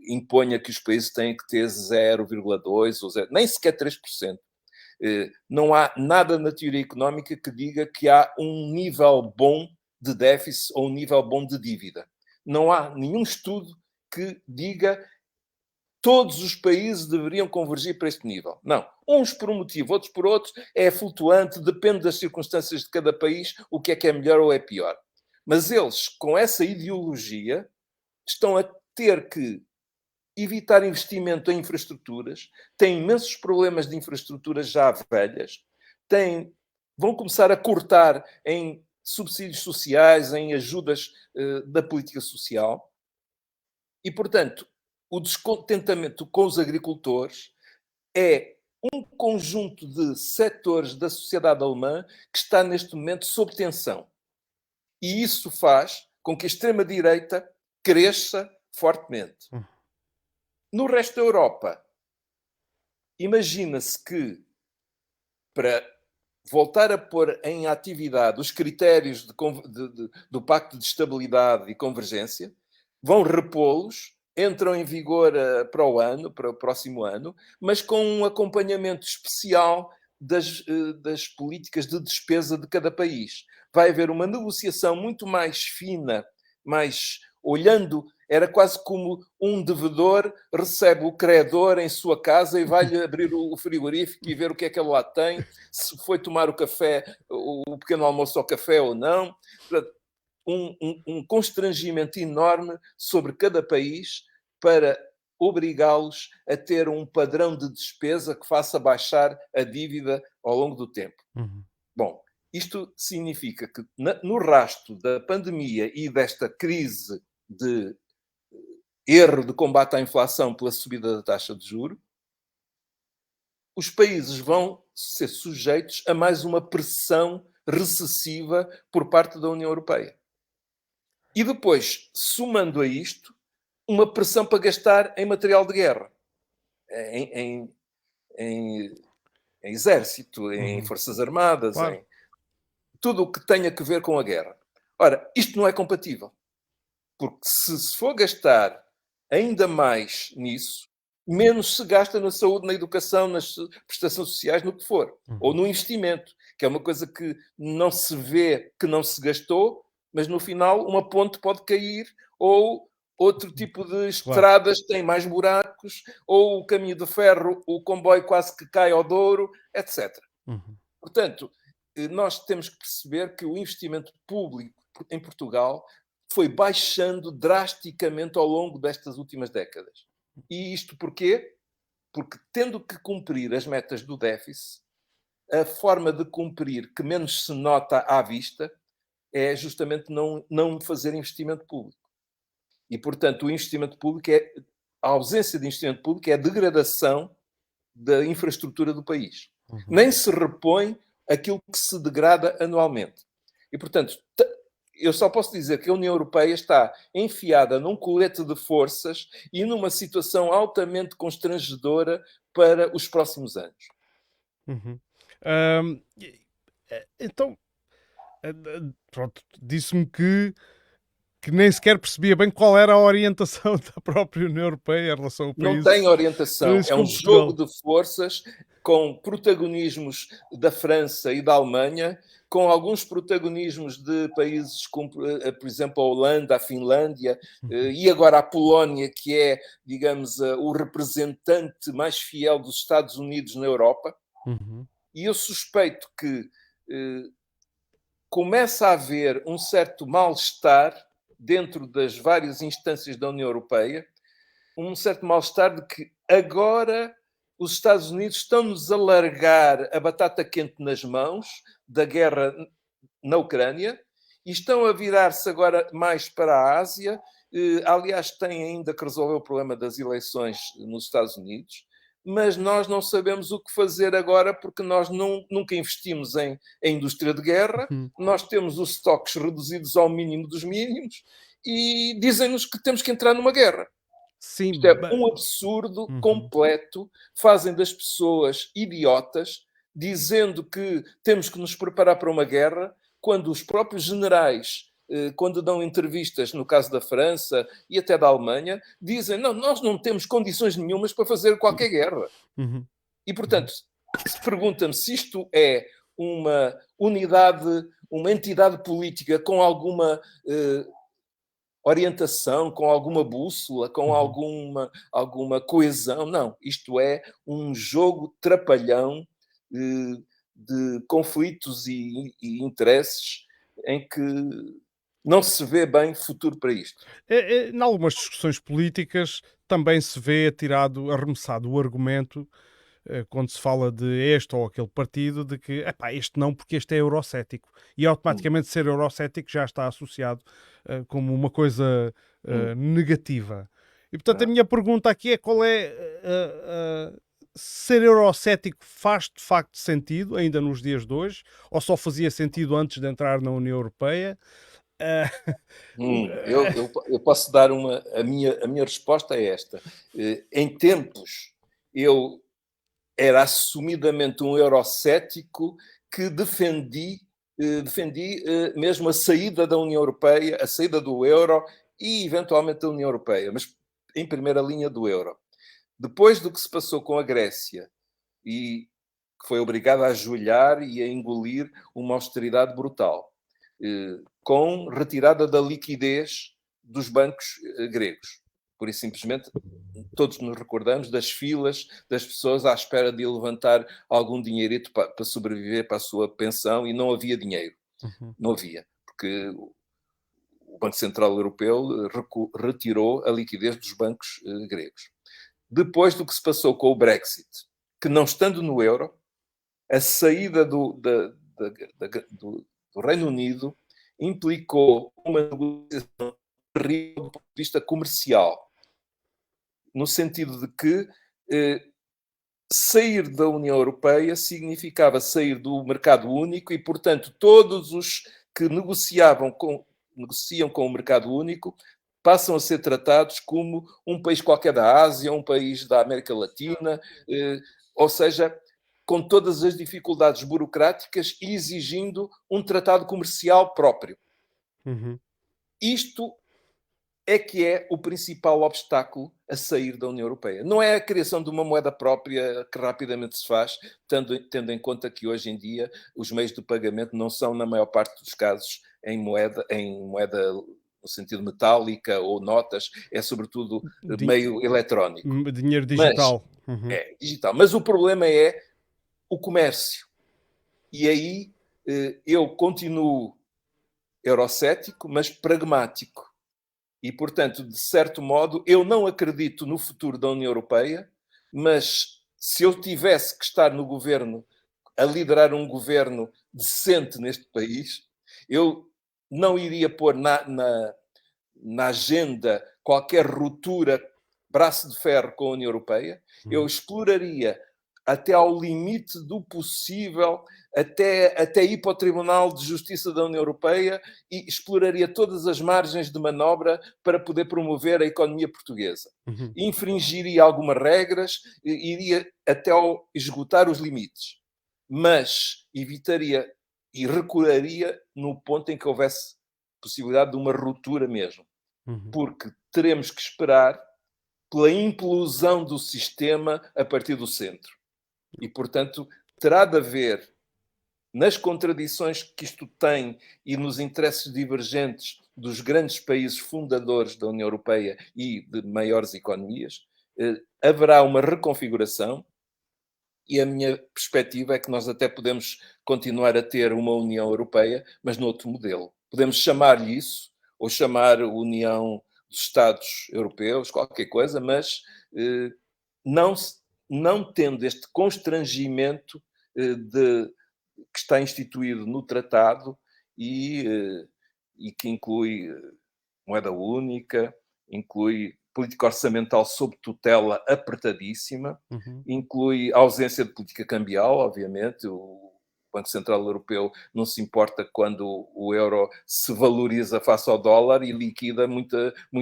imponha que os países têm que ter 0,2 ou 0, nem sequer 3%. Não há nada na teoria económica que diga que há um nível bom de déficit ou um nível bom de dívida. Não há nenhum estudo que diga todos os países deveriam convergir para este nível. Não. Uns por um motivo, outros por outro. É flutuante, depende das circunstâncias de cada país, o que é melhor ou é pior. Mas eles, com essa ideologia, estão a ter que evitar investimento em infraestruturas, têm imensos problemas de infraestruturas já velhas, vão começar a cortar em subsídios sociais, em ajudas da política social. E, portanto, o descontentamento com os agricultores é um conjunto de setores da sociedade alemã que está neste momento sob tensão. E isso faz com que a extrema-direita cresça fortemente. No resto da Europa, imagina-se que, para voltar a pôr em atividade os critérios do Pacto de Estabilidade e Convergência, vão repô-los, entram em vigor para o próximo ano, mas com um acompanhamento especial das políticas de despesa de cada país. Vai haver uma negociação muito mais fina, mais olhando. Era quase como um devedor recebe o credor em sua casa e vai-lhe abrir o frigorífico e ver o que é que ele lá tem, se foi tomar o café, o pequeno almoço ao café ou não. Um constrangimento enorme sobre cada país para obrigá-los a ter um padrão de despesa que faça baixar a dívida ao longo do tempo. Uhum. Bom, isto significa que no rastro da pandemia e desta crise de erro de combate à inflação pela subida da taxa de juros, os países vão ser sujeitos a mais uma pressão recessiva por parte da União Europeia. E depois, somando a isto, uma pressão para gastar em material de guerra, em, em, em exército, em forças armadas, Claro. em tudo o que tenha que ver com a guerra. Ora, isto não é compatível. Porque se for gastar ainda mais nisso, menos se gasta na saúde, na educação, nas prestações sociais, no que for. Ou no investimento, que é uma coisa que não se vê que não se gastou, mas no final uma ponte pode cair, ou outro tipo de estradas têm mais buracos, ou o caminho de ferro, o comboio quase que cai ao Douro, etc. Portanto, nós temos que perceber que o investimento público em Portugal foi baixando drasticamente ao longo destas últimas décadas. E isto porquê? Porque, tendo que cumprir as metas do déficit, a forma de cumprir que menos se nota à vista é justamente não fazer investimento público. E, portanto, o investimento público a ausência de investimento público é a degradação da infraestrutura do país. Nem se repõe aquilo que se degrada anualmente. E, portanto, eu só posso dizer que a União Europeia está enfiada num colete de forças e numa situação altamente constrangedora para os próximos anos. Então, pronto, disse-me que nem sequer percebia bem qual era a orientação da própria União Europeia em relação ao país. Não tem orientação, é um Portugal. jogo de forças com protagonismos da França e da Alemanha, com alguns protagonismos de países como, por exemplo, a Holanda, a Finlândia, e agora a Polónia, que é, digamos, o representante mais fiel dos Estados Unidos na Europa. E eu suspeito que começa a haver um certo mal-estar dentro das várias instâncias da União Europeia, um certo mal-estar de que agora os Estados Unidos estão-nos a largar a batata quente nas mãos da guerra na Ucrânia e estão a virar-se agora mais para a Ásia. Aliás, têm ainda que resolver o problema das eleições nos Estados Unidos, mas nós não sabemos o que fazer agora porque nós nunca investimos em indústria de guerra, nós temos os estoques reduzidos ao mínimo dos mínimos e dizem-nos que temos que entrar numa guerra. Sim, isto é um absurdo completo. Fazem das pessoas idiotas, dizendo que temos que nos preparar para uma guerra, quando os próprios generais, quando dão entrevistas, no caso da França e até da Alemanha, dizem, não, nós não temos condições nenhumas para fazer qualquer guerra. E, portanto, se pergunta-me se isto é uma unidade, uma entidade política com alguma orientação, com alguma bússola, com alguma coesão. Não, isto é um jogo trapalhão de conflitos e interesses em que não se vê bem futuro para isto. Em algumas discussões políticas também se vê arremessado o argumento, quando se fala de este ou aquele partido, de que este não, porque este é eurocético. E automaticamente ser eurocético já está associado como uma coisa negativa. E portanto a minha pergunta aqui é qual é ser eurocético faz de facto sentido ainda nos dias de hoje, ou só fazia sentido antes de entrar na União Europeia? Eu posso dar a minha resposta é esta. Em tempos, eu era assumidamente um eurocético que defendi mesmo a saída da União Europeia, a saída do euro e, eventualmente, da União Europeia, mas em primeira linha do euro. Depois do que se passou com a Grécia, e que foi obrigada a ajoelhar e a engolir uma austeridade brutal, com retirada da liquidez dos bancos gregos. Por isso, simplesmente, todos nos recordamos das filas das pessoas à espera de levantar algum dinheirito para sobreviver para a sua pensão, e não havia dinheiro. Não havia, porque o Banco Central Europeu retirou a liquidez dos bancos gregos. Depois do que se passou com o Brexit, que, não estando no euro, a saída do Reino Unido implicou uma negociação terrível do ponto de vista comercial, no sentido de que sair da União Europeia significava sair do mercado único e, portanto, todos os que negociam com o mercado único passam a ser tratados como um país qualquer da Ásia, um país da América Latina, ou seja, com todas as dificuldades burocráticas e exigindo um tratado comercial próprio. Uhum. Isto é que é o principal obstáculo a sair da União Europeia. Não é a criação de uma moeda própria que rapidamente se faz, tendo em conta que hoje em dia os meios de pagamento não são, na maior parte dos casos, em moeda no sentido metálica ou notas, é sobretudo meio eletrónico. Dinheiro Mas digital. Uhum. é digital. Mas o problema é o comércio. E aí eu continuo eurocético, mas pragmático. E, portanto, de certo modo, eu não acredito no futuro da União Europeia, mas se eu tivesse que estar no governo, a liderar um governo decente neste país, eu não iria pôr na agenda qualquer ruptura, braço de ferro com a União Europeia. Eu exploraria até ao limite do possível, até ir para o Tribunal de Justiça da União Europeia e exploraria todas as margens de manobra para poder promover a economia portuguesa. Uhum. Infringiria algumas regras, iria até ao esgotar os limites, mas evitaria e recuaria no ponto em que houvesse possibilidade de uma ruptura mesmo. Uhum. Porque teremos que esperar pela implosão do sistema a partir do centro. E, portanto, terá de haver, nas contradições que isto tem e nos interesses divergentes dos grandes países fundadores da União Europeia e de maiores economias, haverá uma reconfiguração e a minha perspectiva é que nós até podemos continuar a ter uma União Europeia, mas noutro modelo. Podemos chamar-lhe isso, ou chamar União dos Estados Europeus, qualquer coisa, mas não, não tendo este constrangimento que está instituído no tratado e que inclui moeda única, inclui política orçamental sob tutela apertadíssima, inclui a ausência de política cambial, obviamente. O Banco Central Europeu não se importa quando o euro se valoriza face ao dólar e liquida muito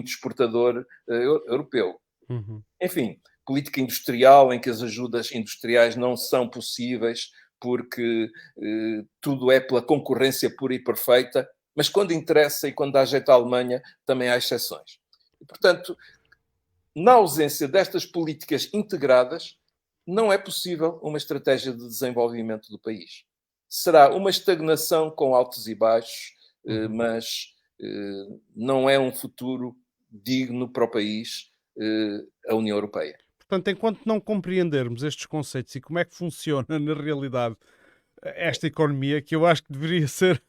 exportador europeu. Enfim, política industrial, em que as ajudas industriais não são possíveis porque tudo é pela concorrência pura e perfeita, mas quando interessa e quando dá jeito à Alemanha, também há exceções. E, portanto, na ausência destas políticas integradas, não é possível uma estratégia de desenvolvimento do país. Será uma estagnação com altos e baixos, mas não é um futuro digno para o país, a União Europeia. Portanto, enquanto não compreendermos estes conceitos e como é que funciona na realidade esta economia, que eu acho que devia ser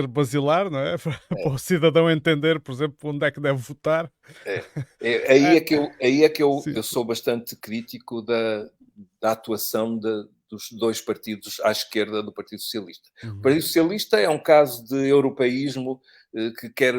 basilar, não é? Para o cidadão entender, por exemplo, onde é que deve votar. Aí é que eu Sim. sou bastante crítico da atuação dos dois partidos à esquerda do Partido Socialista. O Partido Socialista é um caso de europeísmo que quer...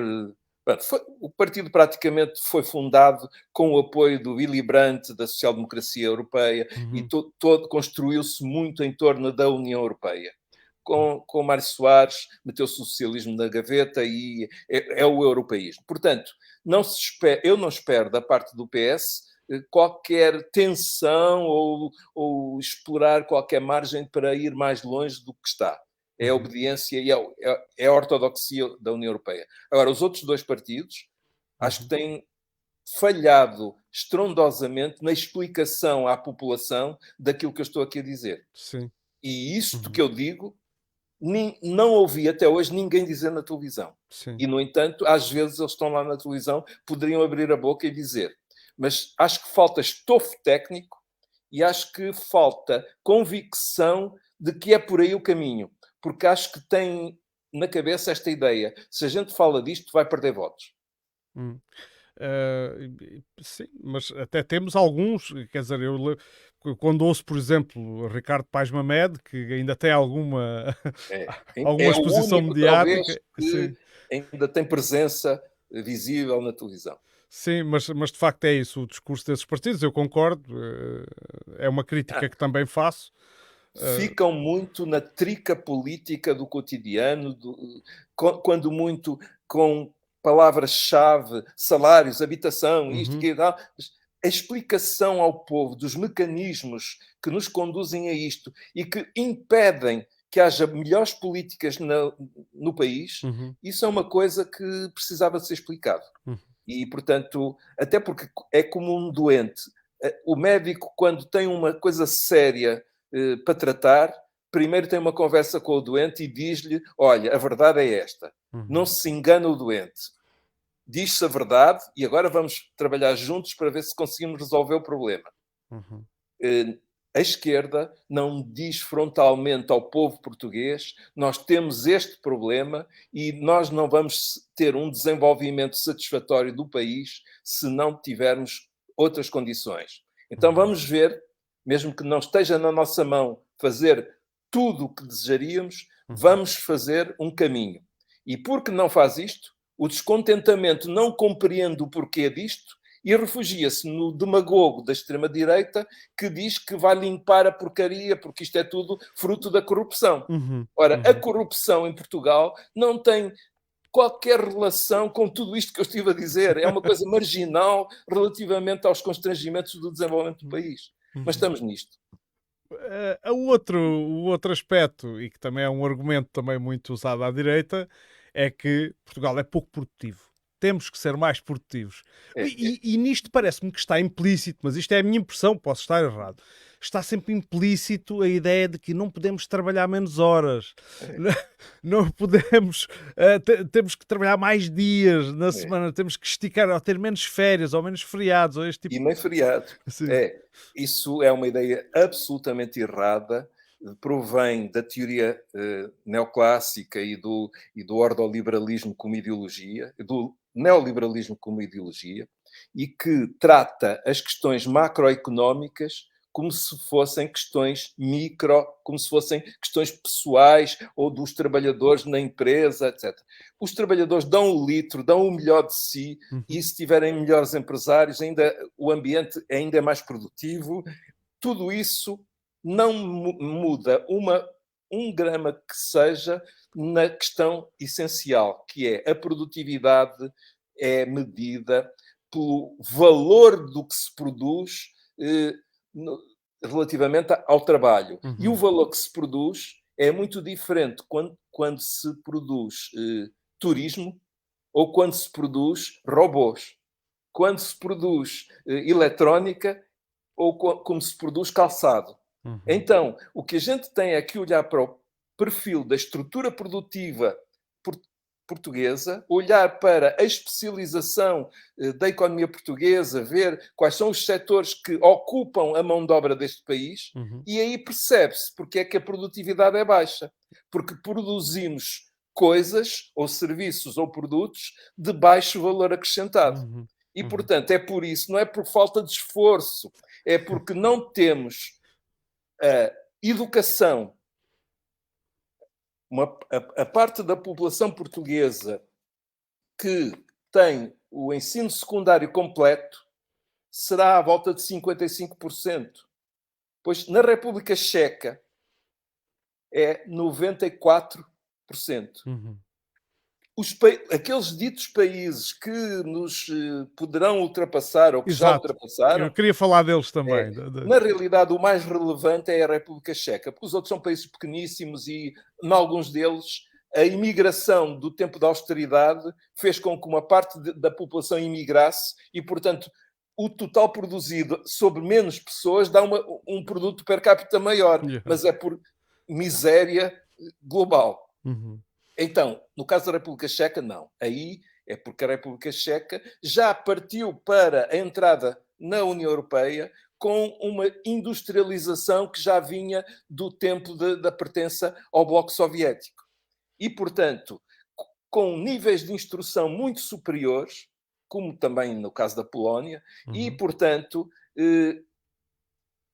o partido praticamente foi fundado com o apoio do Willy Brandt, da social-democracia europeia, e todo construiu-se muito em torno da União Europeia. Com Mário Soares, meteu-se o socialismo na gaveta e é o europeísmo. Portanto, eu não espero da parte do PS qualquer tensão ou explorar qualquer margem para ir mais longe do que está. É a obediência e é a ortodoxia da União Europeia. Agora, os outros dois partidos, acho que têm falhado estrondosamente na explicação à população daquilo que eu estou aqui a dizer. Sim. E isto que eu digo, não ouvi até hoje ninguém dizer na televisão. Sim. E, no entanto, às vezes eles estão lá na televisão, poderiam abrir a boca e dizer. Mas acho que falta estofo técnico e acho que falta convicção de que é por aí o caminho. Porque acho que tem na cabeça esta ideia. Se a gente fala disto, vai perder votos. Sim, mas até temos alguns, quer dizer, quando ouço, por exemplo, Ricardo Paes Mamed, que ainda tem alguma exposição o único, mediática, talvez, que ainda tem presença visível na televisão. Sim, mas de facto é isso, o discurso desses partidos, eu concordo, é uma crítica que também faço. Ficam muito na trica política do cotidiano, quando muito com palavras-chave, salários, habitação, isto, Uhum, que tal. A explicação ao povo dos mecanismos que nos conduzem a isto e que impedem que haja melhores políticas no país, uhum, isso é uma coisa que precisava de ser explicado. uhum, E, portanto, até porque é como um doente. O médico, quando tem uma coisa séria para tratar, primeiro tem uma conversa com o doente e diz-lhe: olha, a verdade é esta. Não uhum, se engana o doente. Diz-se a verdade e agora vamos trabalhar juntos para ver se conseguimos resolver o problema. uhum, A esquerda não diz frontalmente ao povo português: nós temos este problema e nós não vamos ter um desenvolvimento satisfatório do país se não tivermos outras condições. Então uhum, vamos ver, mesmo que não esteja na nossa mão fazer tudo o que desejaríamos, uhum. vamos fazer um caminho. E porque não faz isto, o descontentamento não compreende o porquê disto e refugia-se no demagogo da extrema-direita que diz que vai limpar a porcaria porque isto é tudo fruto da corrupção. Uhum, Ora, a uhum. corrupção em Portugal não tem qualquer relação com tudo isto que eu estive a dizer. É uma coisa marginal relativamente aos constrangimentos do desenvolvimento do país. Mas Uhum. estamos nisto. O outro aspecto, e que também é um argumento também muito usado à direita, é que Portugal é pouco produtivo. Temos que ser mais produtivos. É, E nisto parece-me que está implícito, mas isto é a minha impressão, posso estar errado. Está sempre implícito a ideia de que não podemos trabalhar menos horas, é, não não podemos, temos que trabalhar mais dias na é. semana, temos que esticar, ou ter menos férias, ou menos feriados, ou este tipo. E nem feriado. Sim. É, isso é uma ideia absolutamente errada, provém da teoria neoclássica e do ordoliberalismo como ideologia, do neoliberalismo como ideologia, e que trata as questões macroeconómicas como se fossem questões micro, como se fossem questões pessoais ou dos trabalhadores na empresa, etc. Os trabalhadores dão o litro, dão o melhor de si, e Uhum, se tiverem melhores empresários, ainda o ambiente ainda é mais produtivo. Tudo isso não muda um grama que seja na questão essencial, que é a produtividade é medida pelo valor do que se produz eh, relativamente ao trabalho. E o uhum, valor que se produz é muito diferente quando se produz turismo ou quando se produz robôs, quando se produz eletrónica ou como se produz calçado. uhum, Então, o que a gente tem é que olhar para o perfil da estrutura produtiva portuguesa, olhar para a especialização da economia portuguesa, ver quais são os setores que ocupam a mão de obra deste país, uhum, e aí percebe-se porque é que a produtividade é baixa. Porque produzimos coisas, ou serviços, ou produtos de baixo valor acrescentado. uhum, E, uhum. portanto, é por isso, não é por falta de esforço, é porque não temos a educação. A parte da população portuguesa que tem o ensino secundário completo será à volta de 55%. Pois na República Checa é 94%. Uhum. Aqueles ditos países que nos poderão ultrapassar ou que já Exato. Eu ultrapassaram, queria falar deles é, também. na realidade, o mais relevante é a República Checa, porque os outros são países pequeníssimos e, em alguns deles, a imigração do tempo da austeridade fez com que uma parte da população imigrasse e, portanto, o total produzido sobre menos pessoas dá um produto per capita maior, Yeah. mas é por miséria global. Uhum. Então, no caso da República Checa, não. Aí é porque a República Checa já partiu para a entrada na União Europeia com uma industrialização que já vinha do tempo da pertença ao Bloco Soviético. E, portanto, com níveis de instrução muito superiores, como também no caso da Polónia, e, Uhum. portanto,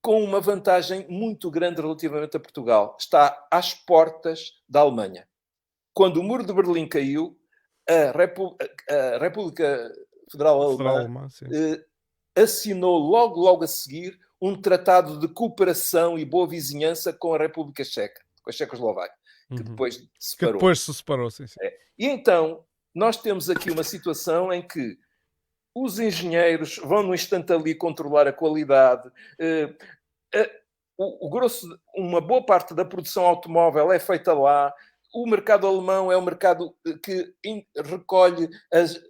com uma vantagem muito grande relativamente a Portugal. Está às portas da Alemanha. Quando o muro de Berlim caiu, a República Federal Federal Alemã Alemã, sim. assinou logo a seguir um tratado de cooperação e boa vizinhança com a República Checa, com a Checoslováquia, que depois Que separou. depois se separou, sim. E então, nós temos aqui uma situação em que os engenheiros vão no instante ali controlar a qualidade. Uma boa parte da produção automóvel é feita lá. O mercado alemão é um mercado que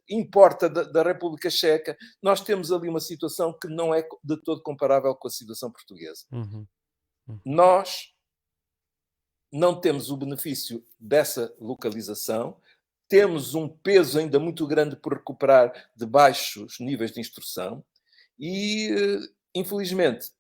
importa da República Checa. Nós temos ali uma situação que não é de todo comparável com a situação portuguesa. Nós não temos o benefício dessa localização, temos um peso ainda muito grande por recuperar de baixos níveis de instrução e, infelizmente,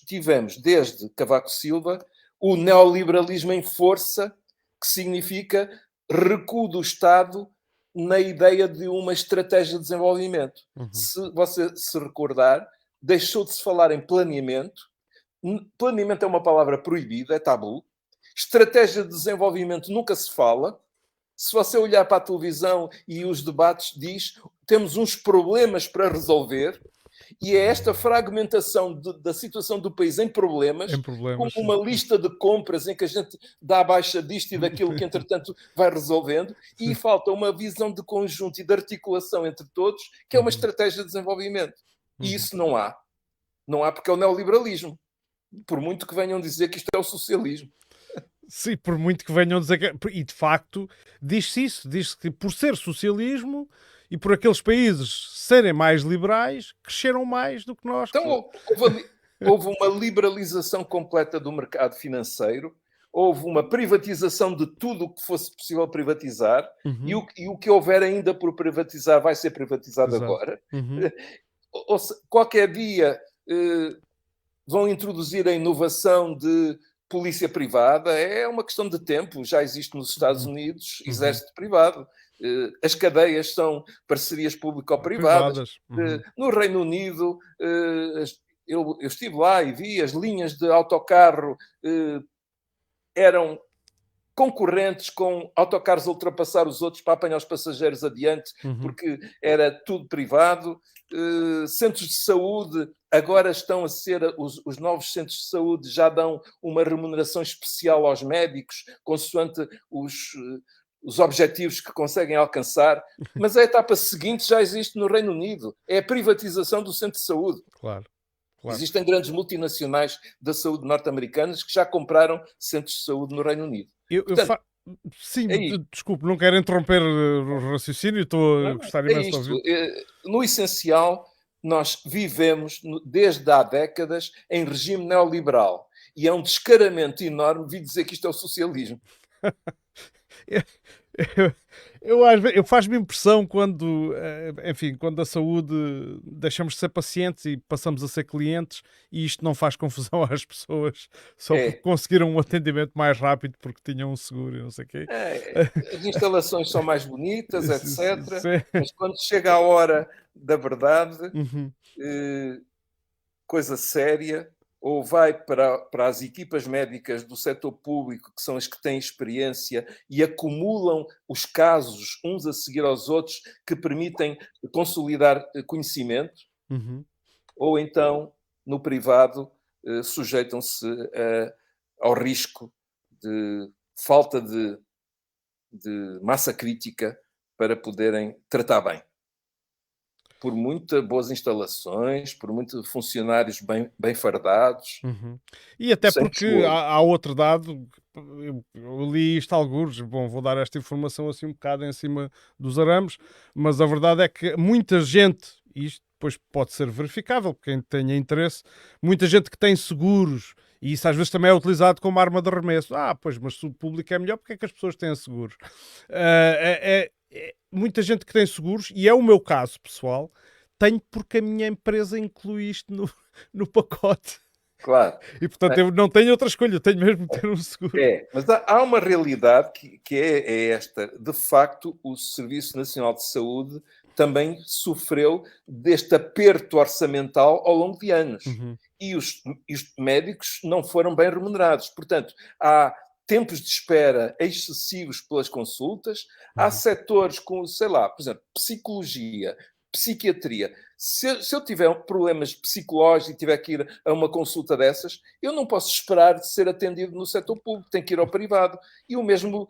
tivemos desde Cavaco Silva o neoliberalismo em força, que significa recuo do Estado na ideia de uma estratégia de desenvolvimento. Se você se recordar, deixou de se falar em planeamento. Planeamento é uma palavra proibida, é tabu. Estratégia de desenvolvimento nunca se fala. Se você olhar para a televisão e os debates, diz temos uns problemas para resolver, e é esta fragmentação da situação do país em problemas, com uma lista de compras em que a gente dá a baixa disto e daquilo que, entretanto, vai resolvendo, e falta uma visão de conjunto e de articulação entre todos, que é uma estratégia de desenvolvimento. E isso não há. Não há porque é o neoliberalismo. Por muito que venham dizer que isto é o socialismo. Sim, por muito que venham dizer que... E, de facto, diz-se isso. Diz-se que, por ser socialismo e por aqueles países serem mais liberais, cresceram mais do que nós. Então, houve uma liberalização completa do mercado financeiro, houve uma privatização de tudo o que fosse possível privatizar, e o que houver ainda por privatizar vai ser privatizado agora. Qualquer dia vão introduzir a inovação de polícia privada, é uma questão de tempo, já existe nos Estados Unidos exército privado. As cadeias são parcerias público-privadas. No Reino Unido, eu estive lá e vi as linhas de autocarro eram concorrentes com autocarros a ultrapassar os outros para apanhar os passageiros adiante, porque era tudo privado. Centros de saúde agora estão a ser... Os novos centros de saúde já dão uma remuneração especial aos médicos, consoante os objetivos que conseguem alcançar. Mas a etapa seguinte já existe no Reino Unido. É a privatização do centro de saúde. Claro. Existem grandes multinacionais da saúde norte-americanas que já compraram centros de saúde no Reino Unido. Portanto, sim, desculpe, não quero interromper o raciocínio, estou a gostar imenso de ouvir. No essencial, nós vivemos, desde há décadas, em regime neoliberal. E é um descaramento enorme vir dizer que isto é o socialismo. Eu faz-me impressão quando, enfim, quando a saúde deixamos de ser pacientes e passamos a ser clientes, e isto não faz confusão às pessoas só porque conseguiram um atendimento mais rápido porque tinham um seguro e não sei o quê. As instalações são mais bonitas, etc. Mas quando chega a hora da verdade, coisa séria, ou vai para as equipas médicas do setor público, que são as que têm experiência e acumulam os casos uns a seguir aos outros, que permitem consolidar conhecimento, ou então, no privado, sujeitam-se ao risco de falta de massa crítica para poderem tratar bem. Por muitas boas instalações, por muitos funcionários bem fardados. E até porque há outro dado, eu li isto algures, bom, vou dar esta informação assim um bocado em cima dos arames, mas a verdade é que muita gente, e isto depois pode ser verificável, por quem tenha interesse, muita gente que tem seguros, e isso às vezes também é utilizado como arma de arremesso. Pois, mas se o público é melhor, porque é que as pessoas têm seguros? Muita gente que tem seguros, e é o meu caso pessoal, tenho porque a minha empresa inclui isto no pacote. Claro. E portanto eu não tenho outra escolha, eu tenho mesmo de ter um seguro. Mas há uma realidade que é esta. De facto, o Serviço Nacional de Saúde também sofreu deste aperto orçamental ao longo de anos. E os médicos não foram bem remunerados. Portanto, há tempos de espera excessivos pelas consultas, há setores como, sei lá, por exemplo, psicologia, psiquiatria. Se eu tiver problemas psicológicos e tiver que ir a uma consulta dessas, eu não posso esperar de ser atendido no setor público, tenho que ir ao privado. E o mesmo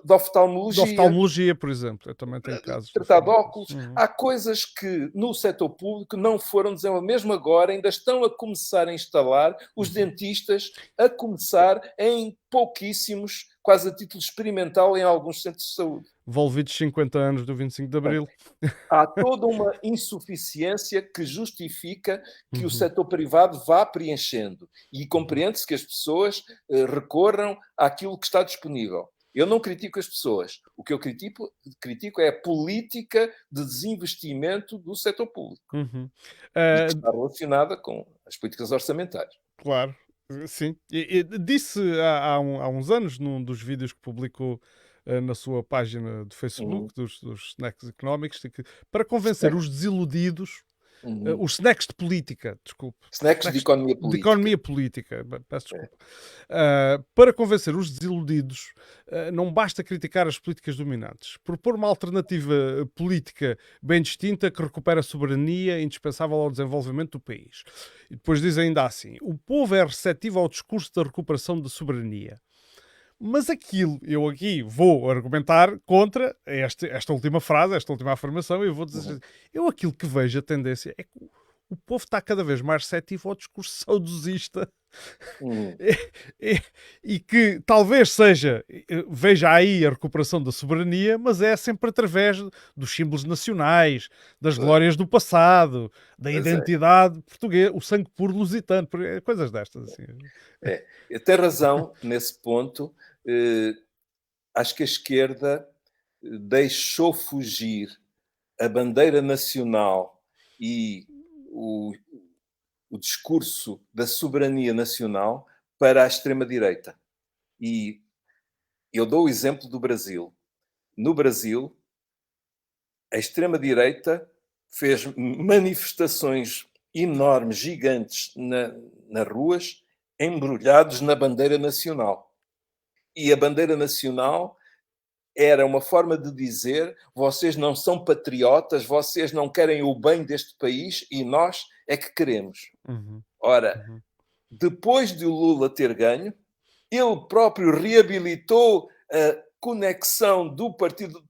de De oftalmologia, oftalmologia, por exemplo. Eu também tenho casos de tratar de oftalmologia. óculos. Há coisas que no setor público não foram desenvolvidas. Mesmo agora ainda estão a começar a instalar os dentistas, a começar em pouquíssimos, quase a título experimental, em alguns centros de saúde. Envolvidos 50 anos do 25 de Abril. Há toda uma insuficiência que justifica que o setor privado vá preenchendo. E compreende-se que as pessoas recorram àquilo que está disponível. Eu não critico as pessoas. O que eu critico é a política de desinvestimento do setor público. Uhum. E que está relacionada com as políticas orçamentais. Claro, sim. E disse há uns anos, num dos vídeos que publicou na sua página do Facebook, dos snacks económicos, que para convencer os desiludidos, os snacks de política, desculpe. Snacks de economia política. De economia política, peço desculpa. Para convencer os desiludidos, não basta criticar as políticas dominantes. Propor uma alternativa política bem distinta que recupera a soberania indispensável ao desenvolvimento do país. E depois diz ainda assim: o povo é receptivo ao discurso da recuperação da soberania. Mas aquilo, eu aqui vou argumentar contra esta última frase, esta última afirmação, e eu vou dizer, eu aquilo que vejo a tendência é que o povo está cada vez mais receptivo ao discurso saudosista. E que talvez veja aí a recuperação da soberania, mas é sempre através dos símbolos nacionais, das glórias do passado, da identidade portuguesa, o sangue puro lusitano, coisas destas. Assim. Tem razão nesse ponto. Acho que a esquerda deixou fugir a bandeira nacional e o discurso da soberania nacional para a extrema-direita. E eu dou o exemplo do Brasil. No Brasil, a extrema-direita fez manifestações enormes, gigantes, nas ruas, embrulhados na bandeira nacional. E a bandeira nacional era uma forma de dizer: vocês não são patriotas, vocês não querem o bem deste país e nós é que queremos. Ora, depois de o Lula ter ganho, ele próprio reabilitou a conexão do Partido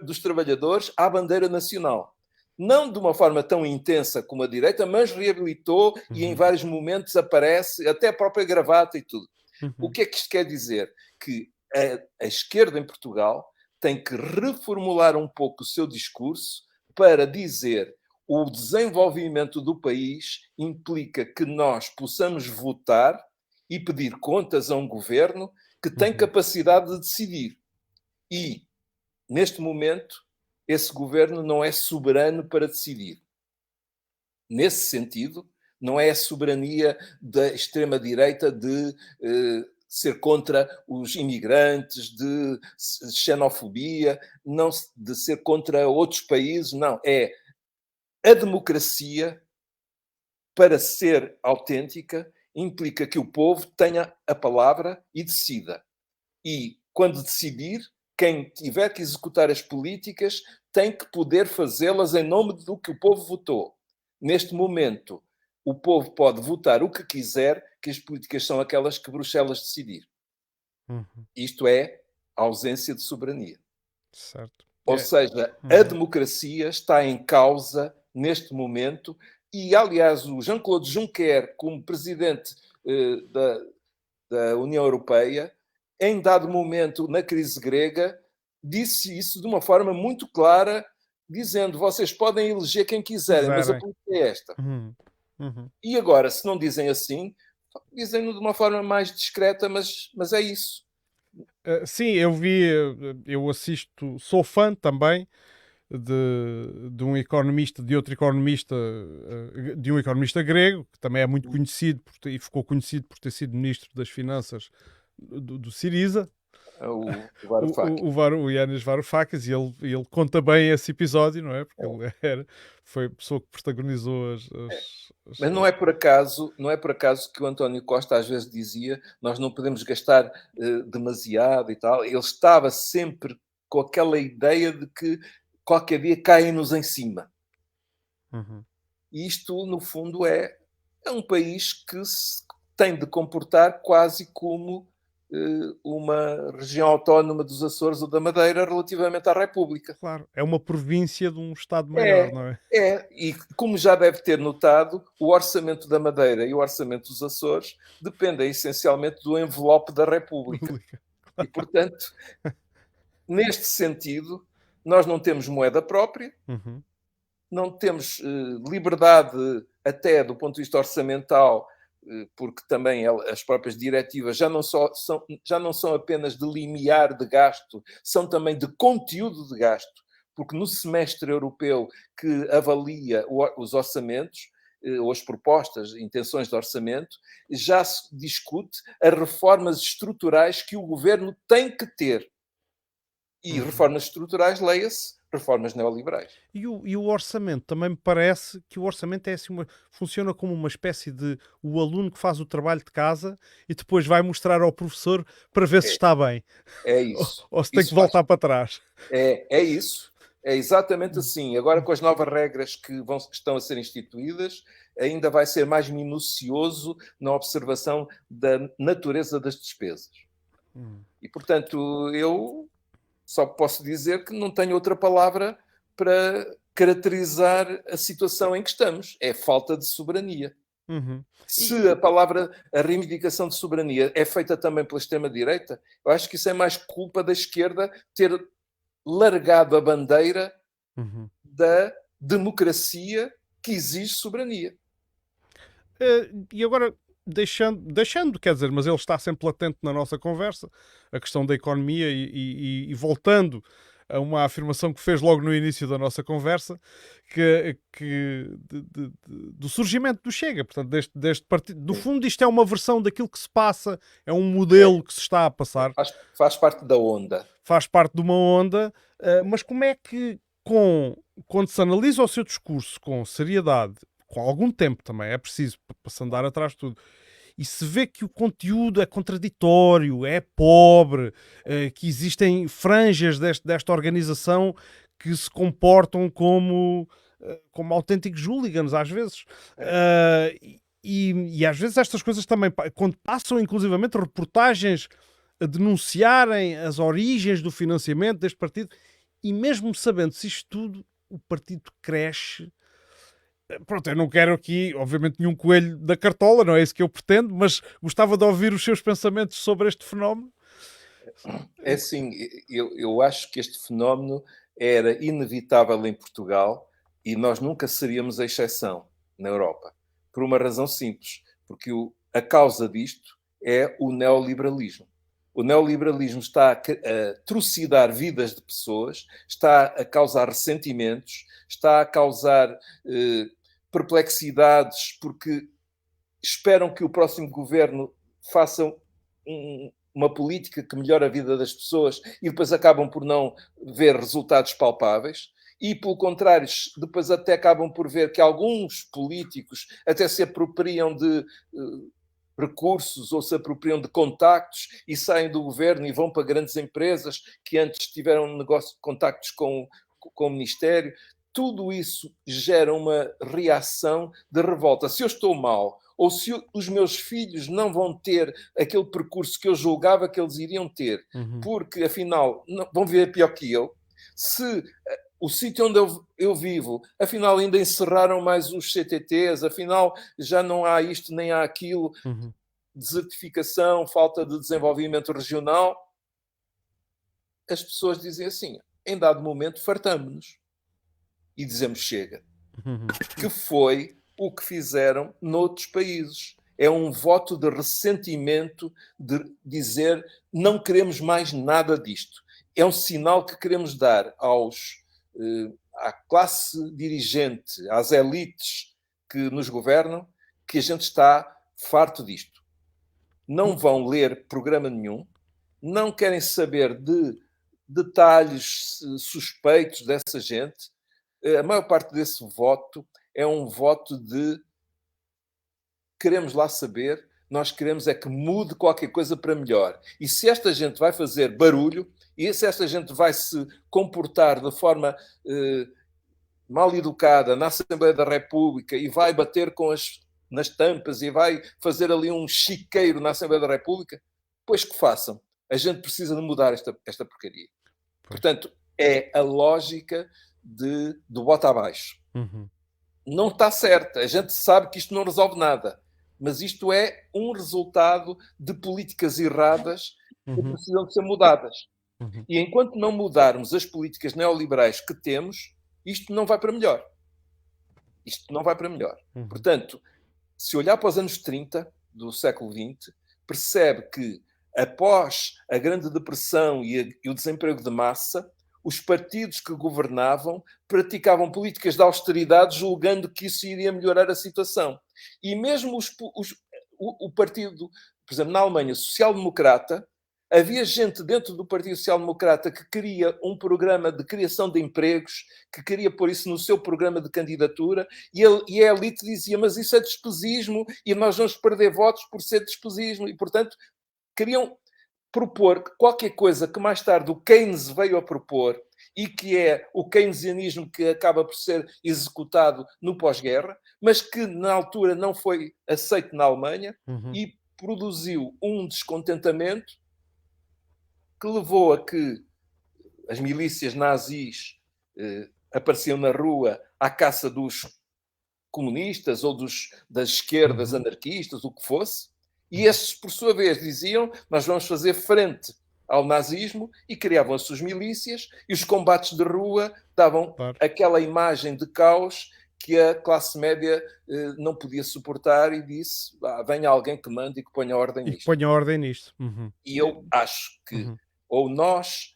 dos Trabalhadores à bandeira nacional. Não de uma forma tão intensa como a direita, mas reabilitou e em vários momentos aparece até a própria gravata e tudo. O que é que isto quer dizer? Que a esquerda em Portugal tem que reformular um pouco o seu discurso para dizer: o desenvolvimento do país implica que nós possamos votar e pedir contas a um governo que tem capacidade de decidir. E, neste momento, esse governo não é soberano para decidir. Nesse sentido, não é a soberania da extrema-direita de ser contra os imigrantes, de xenofobia, não de ser contra outros países, não. É a democracia, para ser autêntica, implica que o povo tenha a palavra e decida. E, quando decidir, quem tiver que executar as políticas tem que poder fazê-las em nome do que o povo votou. Neste momento, o povo pode votar o que quiser, que as políticas são aquelas que Bruxelas decidir. Isto é a ausência de soberania. Certo. Ou seja, a democracia está em causa neste momento e, aliás, o Jean-Claude Juncker, como presidente da União Europeia, em dado momento, na crise grega, disse isso de uma forma muito clara, dizendo: vocês podem eleger quem quiserem, mas a política é esta. E agora, se não dizem assim, dizem-no de uma forma mais discreta, mas é isso. Sim, eu assisto, sou fã também de um economista, de um economista grego, que também é muito conhecido e ficou conhecido por ter sido ministro das Finanças do Syriza, o Yanis Varoufakis, e ele conta bem esse episódio, não é? Porque ele foi a pessoa que protagonizou Mas não é por acaso que o António Costa às vezes dizia: nós não podemos gastar demasiado e tal. Ele estava sempre com aquela ideia de que qualquer dia caem-nos em cima. Uhum. E isto, no fundo, é um país que se tem de comportar quase como uma região autónoma dos Açores ou da Madeira relativamente à República. Claro, é uma província de um Estado maior, É, não é? e como já deve ter notado, o orçamento da Madeira e o orçamento dos Açores dependem essencialmente do envelope da República. Pública. E, portanto, neste sentido, nós não temos moeda própria, Uhum. não temos liberdade até do ponto de vista orçamental, porque também as próprias diretivas já não são apenas de limiar de gasto, são também de conteúdo de gasto, porque no semestre europeu que avalia os orçamentos, ou as propostas, intenções de orçamento, já se discute as reformas estruturais que o governo tem que ter. E Uhum. reformas estruturais, leia-se, reformas neoliberais. E o orçamento, também me parece que o orçamento é assim funciona como uma espécie de o aluno que faz o trabalho de casa e depois vai mostrar ao professor para ver se É, está bem. é Ou, isso. ou se tem que Isso faz. voltar para trás. É isso. É exatamente assim. Agora, com as novas regras que estão a ser instituídas, ainda vai ser mais minucioso na observação da natureza das despesas. Hum. E, portanto, eu só posso dizer que não tenho outra palavra para caracterizar a situação em que estamos. É falta de soberania. Uhum. E, Se a reivindicação de soberania é feita também pela extrema-direita, eu acho que isso é mais culpa da esquerda ter largado a bandeira uhum. da democracia que exige soberania. E agora, deixando, quer dizer, mas ele está sempre latente na nossa conversa, a questão da economia e voltando a uma afirmação que fez logo no início da nossa conversa, do surgimento do Chega, portanto, deste partido. No Sim. fundo, isto é uma versão daquilo que se passa, é um É, modelo que se está a passar, faz parte da onda. faz parte de uma onda, mas como é que, quando se analisa o seu discurso com seriedade, com algum tempo também, é preciso para se andar atrás de tudo, e se vê que o conteúdo é contraditório, é pobre, que existem franjas desta organização que se comportam como autênticos hooligans às vezes. E às vezes estas coisas também, quando passam inclusivamente reportagens a denunciarem as origens do financiamento deste partido, e mesmo sabendo-se isto tudo, o partido cresce. Pronto, eu não quero aqui, obviamente, nenhum coelho da cartola, não é isso que eu pretendo, mas gostava de ouvir os seus pensamentos sobre este fenómeno. É assim, eu acho que este fenómeno era inevitável em Portugal e nós nunca seríamos a exceção na Europa. Por uma razão simples, porque a causa disto é o neoliberalismo. O neoliberalismo está a trucidar vidas de pessoas, está a causar ressentimentos, está a causar perplexidades, porque esperam que o próximo governo faça uma política que melhore a vida das pessoas e depois acabam por não ver resultados palpáveis. E, pelo contrário, depois até acabam por ver que alguns políticos até se apropriam de recursos ou se apropriam de contactos e saem do governo e vão para grandes empresas que antes tiveram contactos com o Ministério. Tudo isso gera uma reação de revolta. Se eu estou mal, ou se os meus filhos não vão ter aquele percurso que eu julgava que eles iriam ter, porque afinal vão viver pior que eu, se o sítio onde eu vivo, afinal ainda encerraram mais os CTTs, afinal já não há isto nem há aquilo, desertificação, falta de desenvolvimento regional, as pessoas dizem assim, em dado momento fartamo-nos e dizemos chega. Que foi o que fizeram noutros países. É um voto de ressentimento de dizer não queremos mais nada disto. É um sinal que queremos dar à classe dirigente, às elites que nos governam, que a gente está farto disto. Não vão ler programa nenhum, não querem saber de detalhes suspeitos dessa gente. A maior parte desse voto é um voto de queremos lá saber, nós queremos é que mude qualquer coisa para melhor. E se esta gente vai fazer barulho, e se esta gente vai se comportar de forma mal educada na Assembleia da República e vai bater nas tampas e vai fazer ali um chiqueiro na Assembleia da República, pois que façam. A gente precisa de mudar esta porcaria. Pois. Portanto, é a lógica do bota abaixo. Uhum. Não está certa. A gente sabe que isto não resolve nada. Mas isto é um resultado de políticas erradas que precisam de ser mudadas. Uhum. E enquanto não mudarmos as políticas neoliberais que temos, isto não vai para melhor. Isto não vai para melhor. Uhum. Portanto, se olhar para os anos 30 do século XX, percebe que após a Grande Depressão e o desemprego de massa, os partidos que governavam praticavam políticas de austeridade julgando que isso iria melhorar a situação. E mesmo o partido, por exemplo, na Alemanha, social-democrata, havia gente dentro do Partido Social-Democrata que queria um programa de criação de empregos, que queria pôr isso no seu programa de candidatura, e a elite dizia, mas isso é despesismo e nós vamos perder votos por ser despesismo. E, portanto, queriam propor qualquer coisa que mais tarde o Keynes veio a propor e que é o keynesianismo que acaba por ser executado no pós-guerra, mas que na altura não foi aceito na Alemanha e produziu um descontentamento que levou a que as milícias nazis apareciam na rua à caça dos comunistas ou das esquerdas anarquistas, o que fosse, e esses, por sua vez, diziam nós vamos fazer frente ao nazismo e criavam as suas milícias e os combates de rua davam aquela imagem de caos que a classe média não podia suportar e disse venha alguém que mande e que ponha ordem nisto. Ponha ordem nisto. E eu acho que ou nós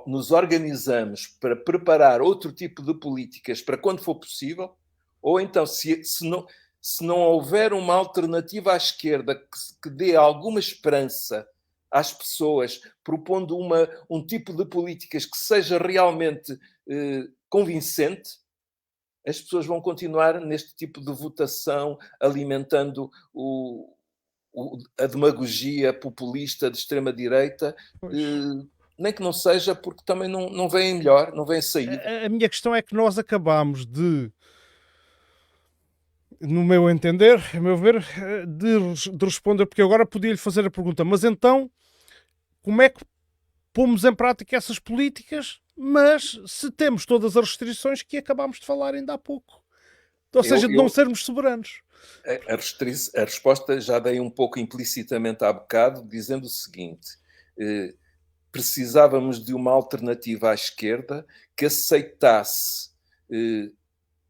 nos organizamos para preparar outro tipo de políticas para quando for possível, ou então, se não houver uma alternativa à esquerda que dê alguma esperança às pessoas, propondo um tipo de políticas que seja realmente convincente, as pessoas vão continuar neste tipo de votação, alimentando a demagogia populista de extrema-direita, nem que não seja porque também não vem melhor, não vem saída. A minha questão é que nós acabamos de, no meu entender, a meu ver, de responder, porque agora podia-lhe fazer a pergunta, mas então, como é que pomos em prática essas políticas, mas se temos todas as restrições que acabámos de falar ainda há pouco? Ou seja, de não sermos soberanos. A resposta já dei um pouco implicitamente há bocado, dizendo o seguinte: precisávamos de uma alternativa à esquerda que aceitasse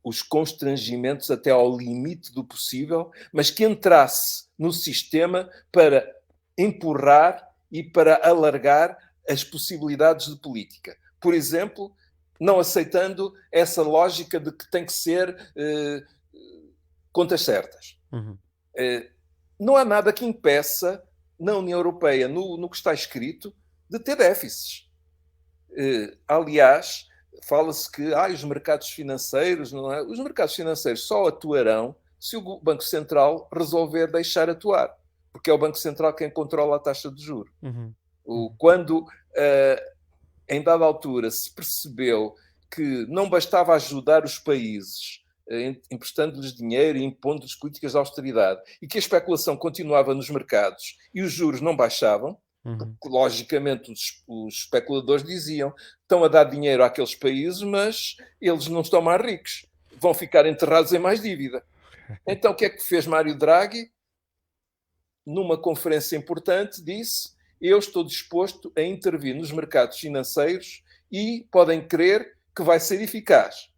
os constrangimentos até ao limite do possível, mas que entrasse no sistema para empurrar e para alargar as possibilidades de política. Por exemplo, não aceitando essa lógica de que tem que ser contas certas. Não há nada que impeça na União Europeia, no que está escrito, de ter déficits. Aliás, fala-se que os mercados financeiros, não é? Os mercados financeiros só atuarão se o Banco Central resolver deixar atuar, porque é o Banco Central quem controla a taxa de juros. Quando, em dada altura, se percebeu que não bastava ajudar os países emprestando-lhes dinheiro e impondo-lhes políticas de austeridade e que a especulação continuava nos mercados e os juros não baixavam, porque, logicamente, os especuladores diziam estão a dar dinheiro àqueles países, mas eles não estão mais ricos, vão ficar enterrados em mais dívida. Então, o que é que fez Mário Draghi? Numa conferência importante, disse: eu estou disposto a intervir nos mercados financeiros e podem crer que vai ser eficaz.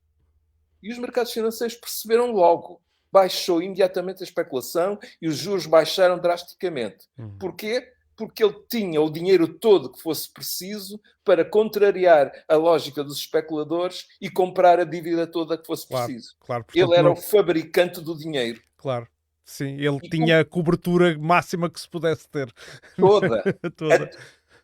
E os mercados financeiros perceberam logo. Baixou imediatamente a especulação e os juros baixaram drasticamente. Porquê? Porque ele tinha o dinheiro todo que fosse preciso para contrariar a lógica dos especuladores e comprar a dívida toda que fosse preciso. Portanto, ele era o fabricante do dinheiro. Claro. Sim, ele tinha a cobertura máxima que se pudesse ter. Toda.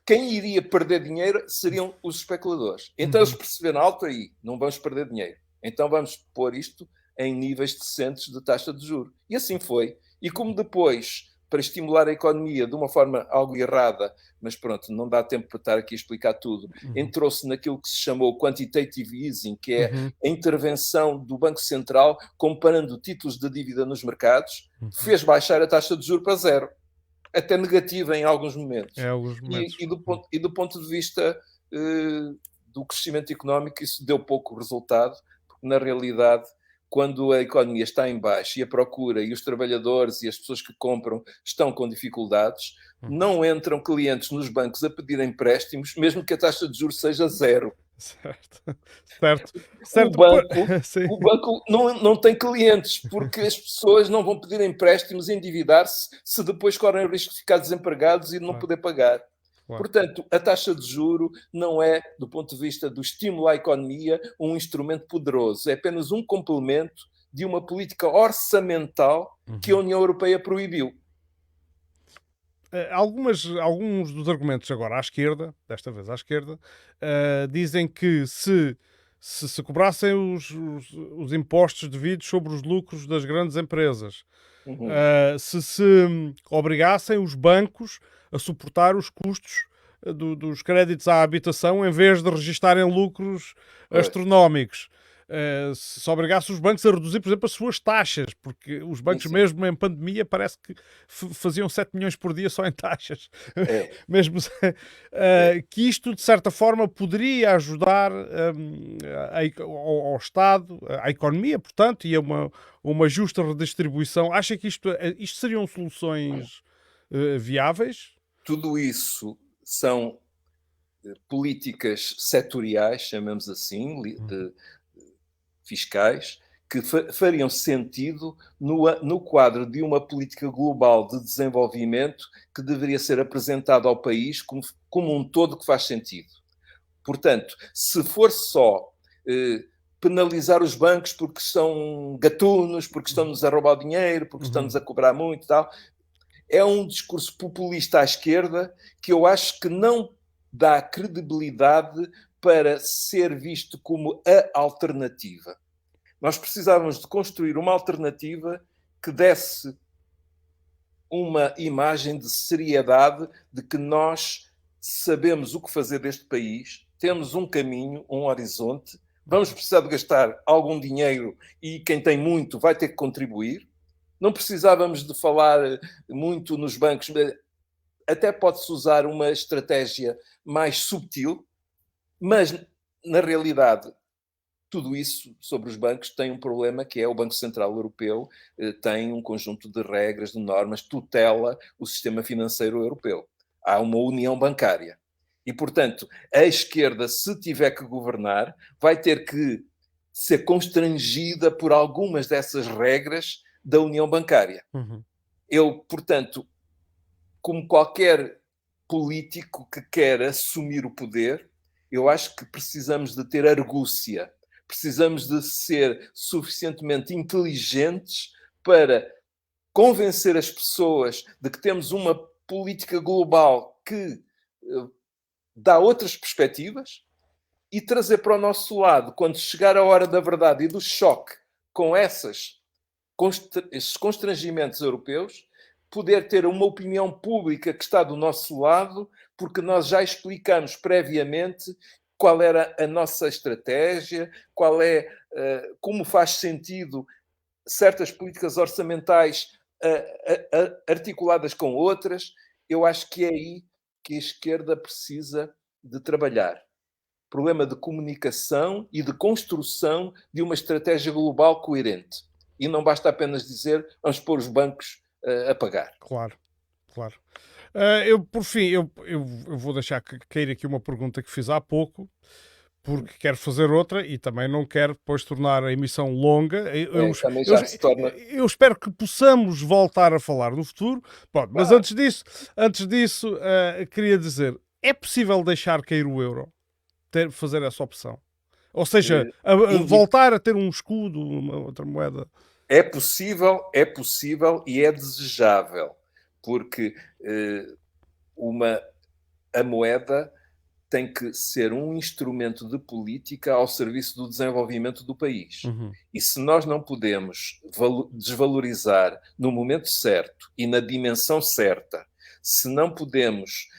Quem iria perder dinheiro seriam os especuladores. Então eles perceberam, alto aí, não vamos perder dinheiro. Então vamos pôr isto em níveis decentes de taxa de juros. E assim foi. E como depois para estimular a economia de uma forma algo errada, mas pronto, não dá tempo para estar aqui a explicar tudo. Entrou-se naquilo que se chamou quantitative easing, que é a intervenção do Banco Central comparando títulos de dívida nos mercados, fez baixar a taxa de juros para zero, até negativa em alguns momentos. Alguns momentos. E do ponto de vista do crescimento económico, isso deu pouco resultado, porque na realidade, quando a economia está em baixo e a procura e os trabalhadores e as pessoas que compram estão com dificuldades, não entram clientes nos bancos a pedir empréstimos, mesmo que a taxa de juros seja zero. Certo. O banco não tem clientes, porque as pessoas não vão pedir empréstimos e endividar-se se depois correm o risco de ficar desempregados e não poder pagar. Portanto, a taxa de juro não é, do ponto de vista do estímulo à economia, um instrumento poderoso. É apenas um complemento de uma política orçamental que a União Europeia proibiu. Alguns dos argumentos agora à esquerda, desta vez à esquerda, dizem que se cobrassem os impostos devidos sobre os lucros das grandes empresas, se obrigassem os bancos a suportar os custos dos créditos à habitação em vez de registarem lucros astronómicos, se obrigasse os bancos a reduzir, por exemplo, as suas taxas, porque os bancos, mesmo em pandemia, parece que faziam 7 milhões por dia só em taxas. Mesmo que isto, de certa forma, poderia ajudar ao Estado, à economia, portanto, e a uma justa redistribuição. Acha que isto seriam soluções viáveis? Tudo isso são políticas setoriais, chamamos assim, fiscais, que fariam sentido no quadro de uma política global de desenvolvimento que deveria ser apresentada ao país como um todo que faz sentido. Portanto, se for só penalizar os bancos porque são gatunos, porque estão-nos a roubar o dinheiro, porque estão-nos a cobrar muito e tal, é um discurso populista à esquerda que eu acho que não dá credibilidade para ser visto como a alternativa. Nós precisávamos de construir uma alternativa que desse uma imagem de seriedade de que nós sabemos o que fazer deste país, temos um caminho, um horizonte, vamos precisar de gastar algum dinheiro e quem tem muito vai ter que contribuir. Não precisávamos de falar muito nos bancos, até pode-se usar uma estratégia mais subtil, mas, na realidade, tudo isso sobre os bancos tem um problema que é o Banco Central Europeu tem um conjunto de regras, de normas, tutela o sistema financeiro europeu. Há uma união bancária. E, portanto, a esquerda, se tiver que governar, vai ter que ser constrangida por algumas dessas regras da união bancária. Eu, portanto, como qualquer político que quer assumir o poder, eu acho que precisamos de ter argúcia, precisamos de ser suficientemente inteligentes para convencer as pessoas de que temos uma política global que dá outras perspectivas e trazer para o nosso lado, quando chegar a hora da verdade e do choque com esses constrangimentos europeus, poder ter uma opinião pública que está do nosso lado, porque nós já explicamos previamente qual era a nossa estratégia, como faz sentido certas políticas orçamentais articuladas com outras. Eu acho que é aí que a esquerda precisa de trabalhar. Problema de comunicação e de construção de uma estratégia global coerente. E não basta apenas dizer vamos pôr os bancos a pagar. Claro. Por fim, eu vou deixar cair aqui uma pergunta que fiz há pouco, porque quero fazer outra e também não quero depois tornar a emissão longa. Eu espero que possamos voltar a falar no futuro. Bom, mas antes disso, queria dizer, é possível deixar cair o euro? Fazer essa opção? Ou seja, voltar a ter um escudo, uma outra moeda? É possível e é desejável, porque a moeda tem que ser um instrumento de política ao serviço do desenvolvimento do país. E se nós não podemos desvalorizar no momento certo e na dimensão certa, se não podemos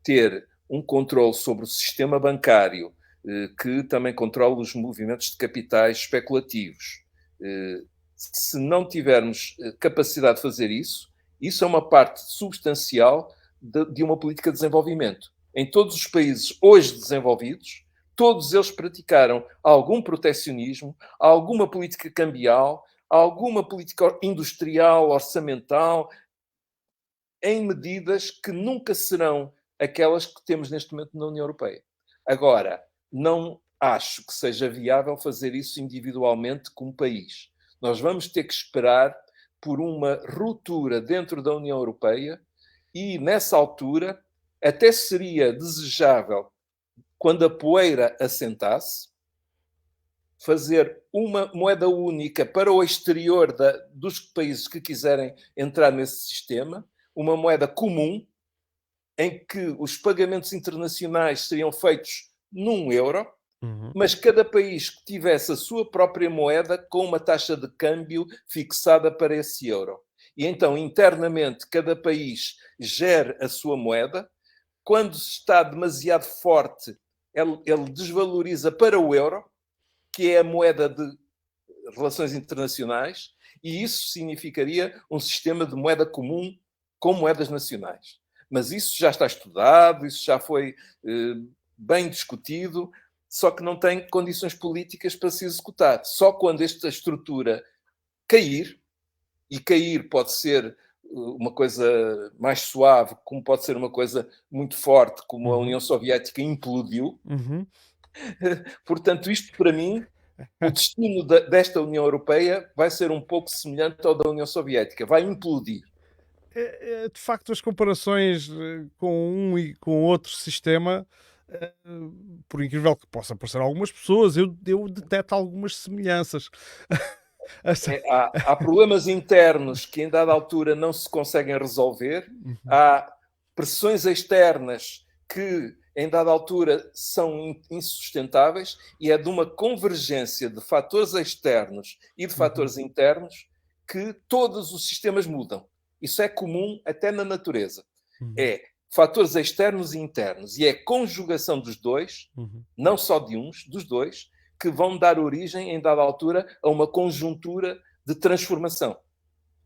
ter um controle sobre o sistema bancário, que também controla os movimentos de capitais especulativos, se não tivermos capacidade de fazer isso, isso é uma parte substancial de uma política de desenvolvimento. Em todos os países hoje desenvolvidos, todos eles praticaram algum protecionismo, alguma política cambial, alguma política industrial, orçamental, em medidas que nunca serão aquelas que temos neste momento na União Europeia. Agora, não acho que seja viável fazer isso individualmente como país. Nós vamos ter que esperar por uma ruptura dentro da União Europeia e, nessa altura, até seria desejável, quando a poeira assentasse, fazer uma moeda única para o exterior dos países que quiserem entrar nesse sistema, uma moeda comum, em que os pagamentos internacionais seriam feitos num euro, mas cada país que tivesse a sua própria moeda com uma taxa de câmbio fixada para esse euro. E então, internamente, cada país gere a sua moeda. Quando está demasiado forte, ele desvaloriza para o euro, que é a moeda de relações internacionais, e isso significaria um sistema de moeda comum com moedas nacionais. Mas isso já está estudado, isso já foi bem discutido, só que não tem condições políticas para se executar. Só quando esta estrutura cair, e cair pode ser uma coisa mais suave, como pode ser uma coisa muito forte, como a União Soviética implodiu. Portanto, isto para mim, o destino desta União Europeia vai ser um pouco semelhante ao da União Soviética, vai implodir. De facto, as comparações com um e com outro sistema, por incrível que possa parecer a algumas pessoas, eu deteto algumas semelhanças. Há problemas internos que em dada altura não se conseguem resolver, há pressões externas que em dada altura são insustentáveis, e é de uma convergência de fatores externos e de fatores internos que todos os sistemas mudam. Isso é comum até na natureza. É fatores externos e internos, e é a conjugação dos dois, não só de uns, dos dois, que vão dar origem, em dada altura, a uma conjuntura de transformação.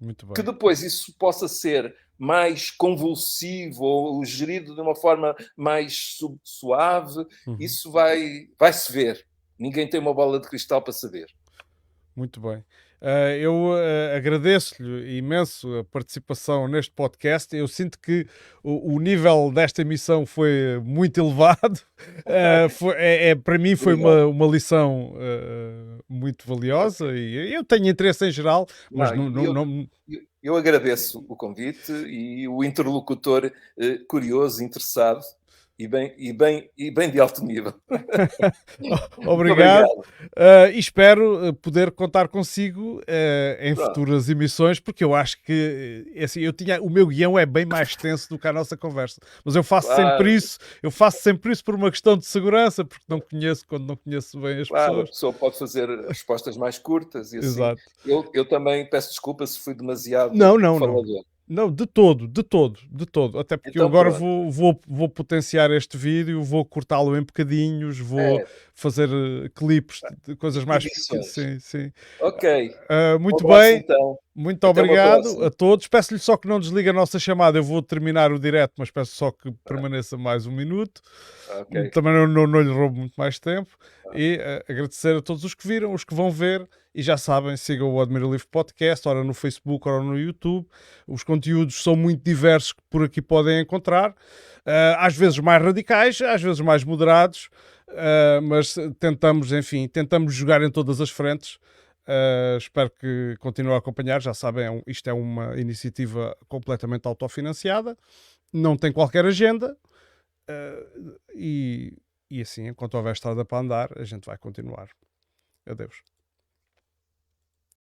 Muito bem. Que depois isso possa ser mais convulsivo ou gerido de uma forma mais suave, isso vai-se ver. Ninguém tem uma bola de cristal para saber. Muito bem. Eu agradeço-lhe imenso a participação neste podcast. Eu sinto que o nível desta emissão foi muito elevado. Para mim foi uma lição muito valiosa, e eu tenho interesse em geral, mas eu agradeço o convite e o interlocutor curioso, interessado. E bem de alto nível. Obrigado. E espero poder contar consigo em futuras emissões, porque eu acho que assim, o meu guião é bem mais extenso do que a nossa conversa. Mas eu faço sempre isso por uma questão de segurança, porque quando não conheço bem as pessoas. A pessoa pode fazer respostas mais curtas e assim. Exato. Eu também peço desculpa se fui demasiado falador. Não, de todo. Até porque então, eu agora vou potenciar este vídeo, vou cortá-lo em bocadinhos, vou fazer clipes de coisas mais pequenas. Sim. Ok. Muito bem. Então. Muito obrigado a todos. Peço-lhe só que não desligue a nossa chamada. Eu vou terminar o direto, mas peço só que permaneça mais um minuto. Okay. Também não lhe roubo muito mais tempo. E agradecer a todos os que viram, os que vão ver. E já sabem, sigam o Admira Livre Podcast, ora no Facebook, ora no YouTube. Os conteúdos são muito diversos que por aqui podem encontrar. Às vezes mais radicais, às vezes mais moderados. Mas tentamos jogar em todas as frentes. Espero que continuem a acompanhar. Já sabem, isto é uma iniciativa completamente autofinanciada. Não tem qualquer agenda. E assim, enquanto houver estrada para andar, a gente vai continuar. Adeus.